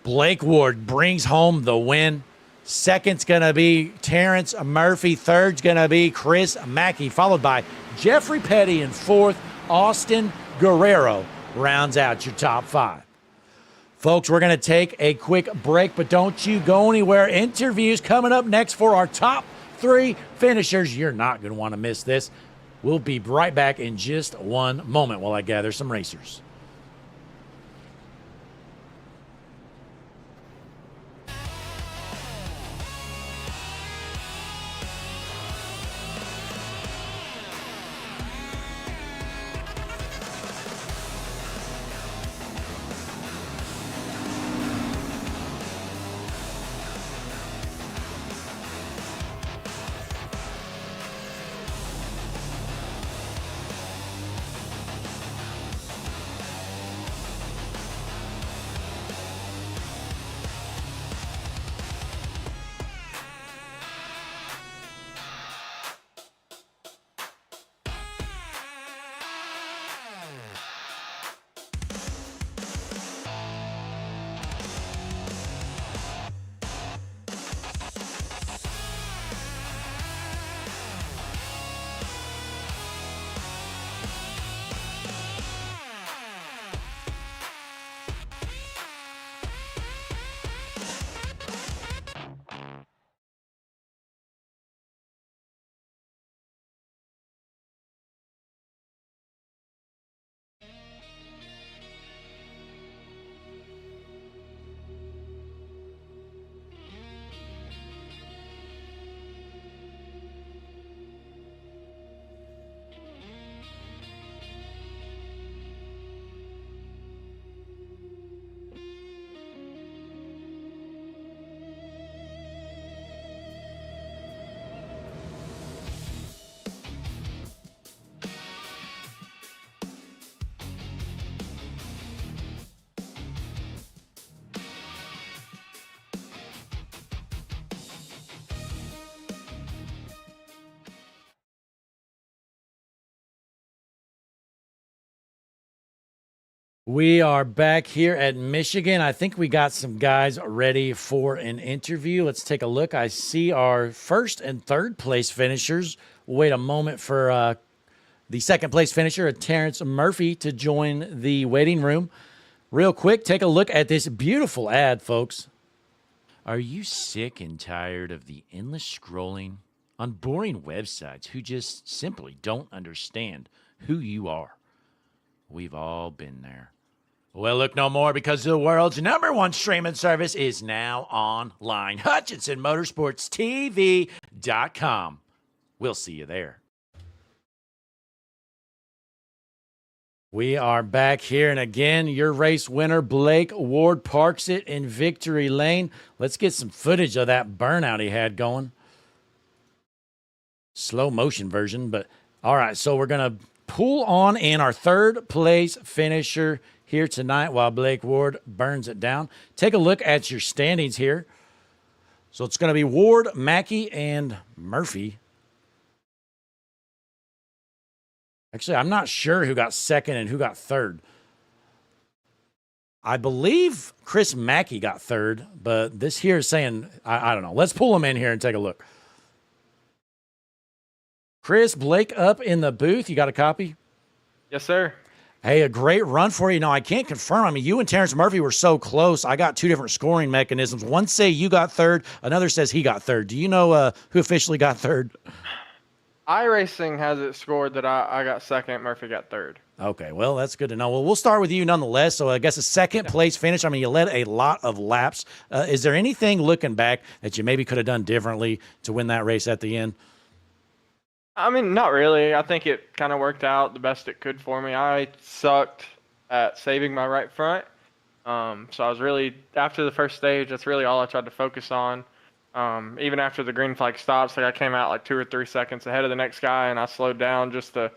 Blake Ward brings home the win. Second's going to be Terrence Murphy. Third's going to be Chris Mackey, followed by Jeffrey Petty. And fourth, Austin Guerrero rounds out your top 5. Folks, we're going to take a quick break, but don't you go anywhere. Interviews coming up next for our top 3 finishers. You're not going to want to miss this. We'll be right back in just one moment while I gather some racers. We are back here at Michigan. I think we got some guys ready for an interview. Let's take a look. I see our first and third place finishers. We'll wait a moment for the second place finisher, Terrence Murphy, to join the waiting room. Real quick, take a look at this beautiful ad, folks. Are you sick and tired of the endless scrolling on boring websites who just simply don't understand who you are? We've all been there. Well, look no more, because the world's #1 streaming service is now online. HutchinsonMotorsportsTV.com. We'll see you there. We are back here, and again, your race winner, Blake Ward, parks it in victory lane. Let's get some footage of that burnout he had going. Slow motion version, but all right, so we're going to pull on in our third place finisher here tonight while Blake Ward burns it down. Take a look at your standings here. So it's going to be Ward, Mackey, and Murphy. Actually, I'm not sure who got second and who got third. I believe Chris Mackey got third, but this here is saying, I don't know. Let's pull him in here and take a look. Chris, Blake up in the booth. You got a copy? Yes, sir. Hey, a great run for you. Now, I can't confirm. I mean, you and Terrence Murphy were so close. I got 2 different scoring mechanisms. One say you got third. Another says he got third. Do you know who officially got third? iRacing has it scored that I got second, Murphy got third. Okay, well, that's good to know. Well, we'll start with you nonetheless. So I guess a second place finish. I mean, you led a lot of laps. Is there anything looking back that you maybe could have done differently to win that race at the end? I mean, not really. I think it kind of worked out the best it could for me. I sucked at saving my right front. So I was really, after the first stage, that's really all I tried to focus on. Even after the green flag stops, like I came out like 2 or 3 seconds ahead of the next guy, and I slowed down just to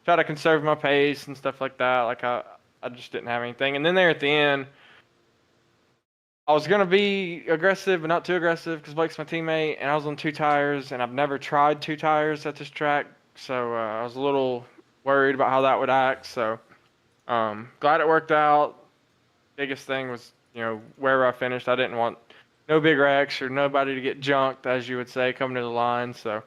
try to conserve my pace and stuff like that. Like I just didn't have anything. And then there at the end, I was going to be aggressive, but not too aggressive because Blake's my teammate, and I was on 2 tires, and I've never tried 2 tires at this track. So I was a little worried about how that would act. So glad it worked out. Biggest thing was, wherever I finished, I didn't want no big wrecks or nobody to get junked, as you would say, coming to the line. So,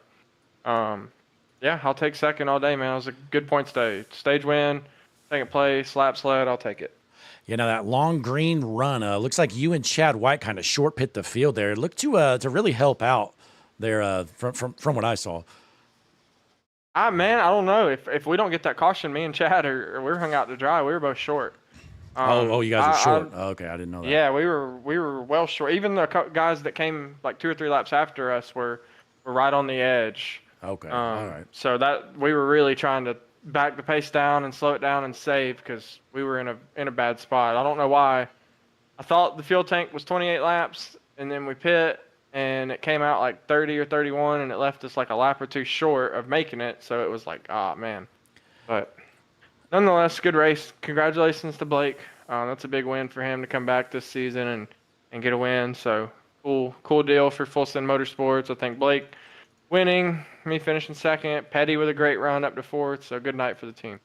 yeah, I'll take second all day, man. It was a good point stage. Stage win, second place, lap sled, I'll take it. That long green run, looks like you and Chad White kind of short pit the field there. It looked to really help out there from what I saw. Man, I don't know. If we don't get that caution, me and Chad we're hung out to dry. We were both short. You guys are short. Okay, I didn't know that. Yeah, we were well short. Even the guys that came like 2 or 3 laps after us were right on the edge. Okay, all right. So that we were really trying to back the pace down and slow it down and save because we were in a bad spot. I don't know why. I thought the fuel tank was 28 laps, and then we pit, and it came out like 30 or 31, and it left us like a lap or 2 short of making it. So it was like, man. But nonetheless, good race. Congratulations to Blake. That's a big win for him to come back this season and get a win. So cool deal for Full Send Motorsports. I think Blake winning, me finishing second, Petty with a great run up to 4th. So good night for the team.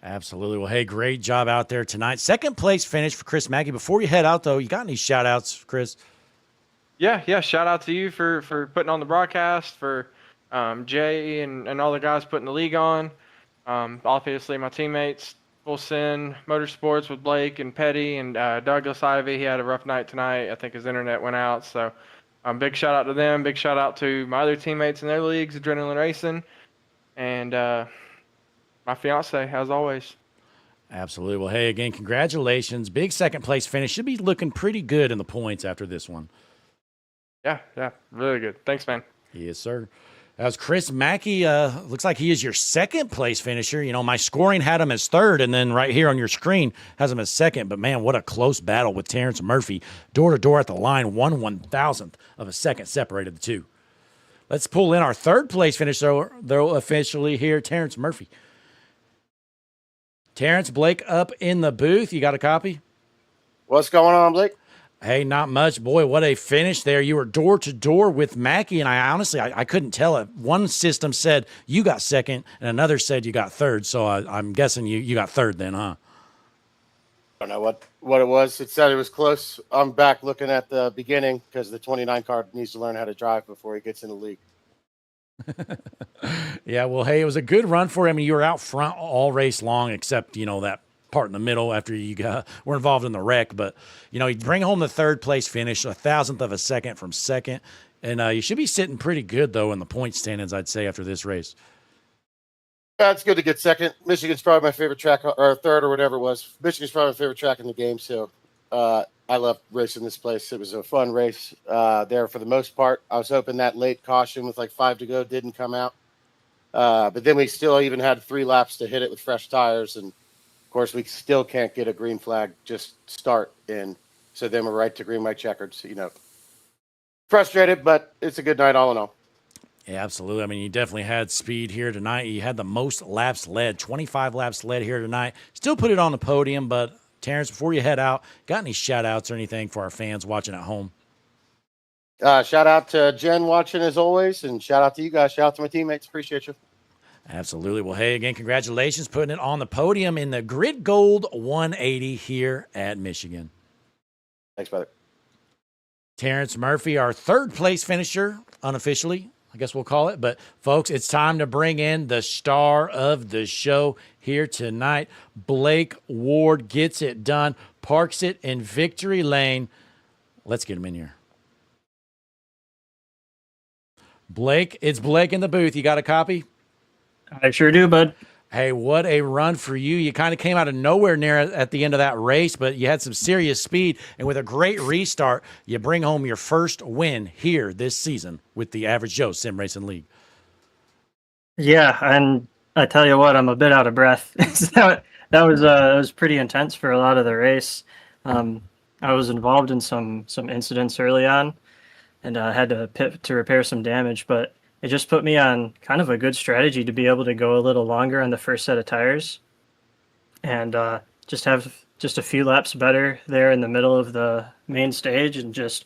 Absolutely. Well, hey, great job out there tonight. Second place finish for Chris Mackey. Before you head out, though, you got any shout-outs, Chris? Yeah. Shout out to you for putting on the broadcast, for Jay and all the guys putting the league on. Obviously, my teammates, Full Send Motorsports with Blake and Petty and Douglas Ivy. He had a rough night tonight. I think his internet went out. So big shout out to them. Big shout out to my other teammates in their leagues, Adrenaline Racing, and my fiance, as always. Absolutely. Well, hey, again, congratulations. Big second place finish. Should be looking pretty good in the points after this one. Yeah, really good. Thanks, man. Yes, sir. As Chris Mackey, looks like he is your second place finisher. My scoring had him as third, and then right here on your screen has him as second. But, man, what a close battle with Terrence Murphy. Door-to-door at the line, 1/1000th of a second separated the two. Let's pull in our third place finisher, though, officially here, Terrence Murphy. Terrence, Blake up in the booth. You got a copy? What's going on, Blake? Hey, not much. Boy, what a finish there. You were door-to-door with Mackey, and I honestly couldn't tell it. One system said you got second, and another said you got third, so I'm guessing you got third then, huh? I don't know what it was. It said it was close. I'm back looking at the beginning because the 29 car needs to learn how to drive before he gets in the league. Yeah, well, hey, it was a good run for him. You were out front all race long except, that part in the middle after you were involved in the wreck. But, you know, you bring home the third place finish, a thousandth of a second from second. And you should be sitting pretty good, though, in the point standings, I'd say, after this race. Yeah, it's good to get second. Michigan's probably my favorite track, or third or whatever it was. Michigan's probably my favorite track in the game. So I love racing this place. It was a fun race there for the most part. I was hoping that late caution with like 5 to go didn't come out. But then we still even had 3 laps to hit it with fresh tires. And, of course, we still can't get a green flag just start in. So then we're right to green, white, checkered. So, you know, frustrated, but it's a good night all in all. Yeah, absolutely. I mean, you definitely had speed here tonight. You had the most laps led, 25 laps led here tonight. Still put it on the podium, but Terrence, before you head out, got any shout-outs or anything for our fans watching at home? Shout out to Jen watching as always, and shout out to you guys. Shout out to my teammates. Appreciate you. Absolutely. Well, hey, again, congratulations putting it on the podium in the Grid Gold 180 here at Michigan. Thanks, brother. Terrence Murphy, our third place finisher, unofficially, I guess we'll call it. But, folks, it's time to bring in the star of the show here tonight. Blake Ward gets it done, parks it in victory lane. Let's get him in here. Blake, it's Blake in the booth. You got a copy? I sure do, bud. Hey, what a run for you. You kind of came out of nowhere near at the end of that race, but you had some serious speed. And with a great restart, you bring home your first win here this season with the Average Joe Sim Racing League. Yeah, and I tell you what, I'm a bit out of breath. that was pretty intense for a lot of the race. I was involved in some incidents early on, and I had to pit to repair some damage, but it just put me on kind of a good strategy to be able to go a little longer on the first set of tires and just have just a few laps better there in the middle of the main stage, and just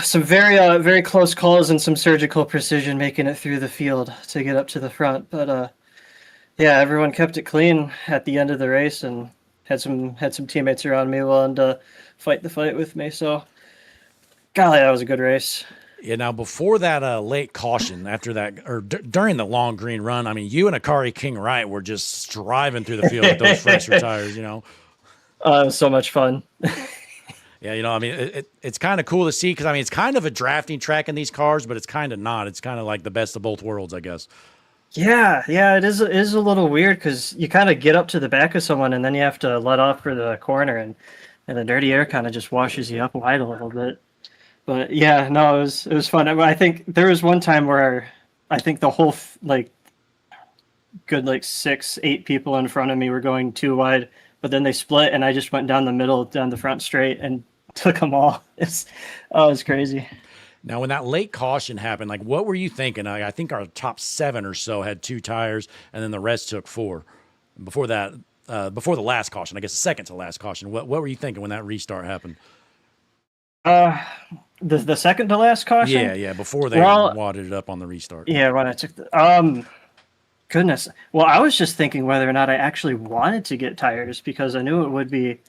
some very close calls and some surgical precision making it through the field to get up to the front. But yeah, everyone kept it clean at the end of the race and had some teammates around me willing to fight the fight with me. So golly, that was a good race. Yeah, now before that late caution, after that, or during the long green run, I mean, you and Akari King Wright were just driving through the field with those fresher tires, you know. It was so much fun. Yeah, you know, I mean, it's kind of cool to see because, I mean, it's kind of a drafting track in these cars, but it's kind of not. It's kind of like the best of both worlds, I guess. Yeah, it is a little weird because you kind of get up to the back of someone and then you have to let off for the corner, and the dirty air kind of just washes you up wide a little bit. But yeah, no, it was fun. I think there was one time where I think the whole good 6-8 people in front of me were going too wide, but then they split and I just went down the middle, down the front straight, and took them all. It was crazy. Now, when that late caution happened, like, what were you thinking? I think our top 7 or so had 2 tires, and then the rest took 4. Before that, before the last caution, I guess the second to last caution, what were you thinking when that restart happened? The second to last caution? Yeah, before they wadded it up on the restart. Yeah, when I took goodness. Well, I was just thinking whether or not I actually wanted to get tires because I knew it would be,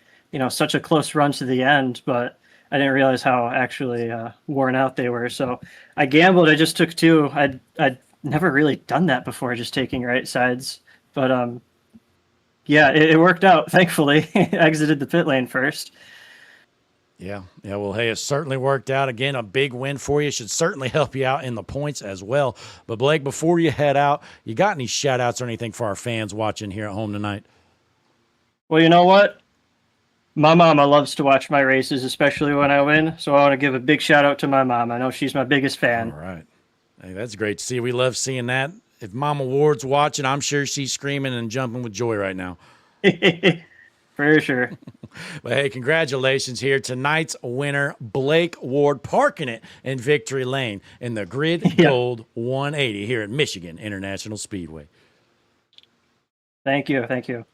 such a close run to the end, but I didn't realize how actually worn out they were. So I gambled. I just took 2. I'd never really done that before, just taking right sides. But yeah, it worked out. Thankfully, exited the pit lane first. Yeah. Well, hey, it certainly worked out. Again, a big win for you. Should certainly help you out in the points as well. But, Blake, before you head out, you got any shout-outs or anything for our fans watching here at home tonight? Well, you know what? My mama loves to watch my races, especially when I win. So I want to give a big shout-out to my mom. I know she's my biggest fan. All right. Hey, that's great to see. We love seeing that. If Mama Ward's watching, I'm sure she's screaming and jumping with joy right now. For sure. Well, hey, congratulations here. Tonight's winner, Blake Ward, parking it in victory lane in the Grid Gold 180 here at Michigan International Speedway. Thank you.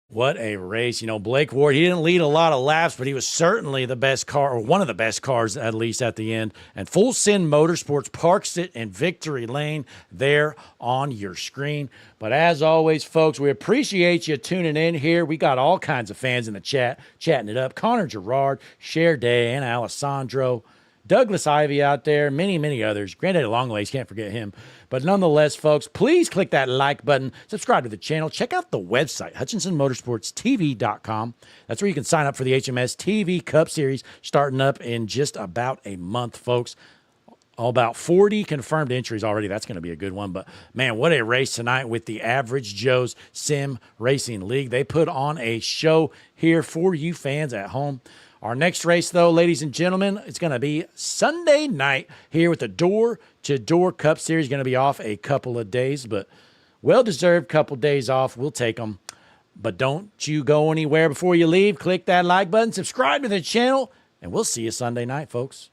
What a race. Blake Ward, he didn't lead a lot of laps, but he was certainly the best car, or one of the best cars, at least at the end. And Full Sin Motorsports parks it in victory lane there on your screen. But as always, folks, we appreciate you tuning in here. We got all kinds of fans in the chat, chatting it up. Connor Gerard, Cher Day, and Alessandro. Douglas Ivy out there, many others. Granddaddy Longlegs, can't forget him. But nonetheless, folks, please click that like button, subscribe to the channel, check out the website, HutchinsonMotorsportsTV.com. That's where you can sign up for the HMS TV Cup Series starting up in just about a month, folks. All about 40 confirmed entries already. That's going to be a good one. But, man, what a race tonight with the Average Joe's Sim Racing League. They put on a show here for you fans at home. Our next race, though, ladies and gentlemen, it's going to be Sunday night here with the Door-to-Door Cup Series. Going to be off a couple of days, but well-deserved couple days off. We'll take them. But don't you go anywhere before you leave. Click that like button, subscribe to the channel, and we'll see you Sunday night, folks.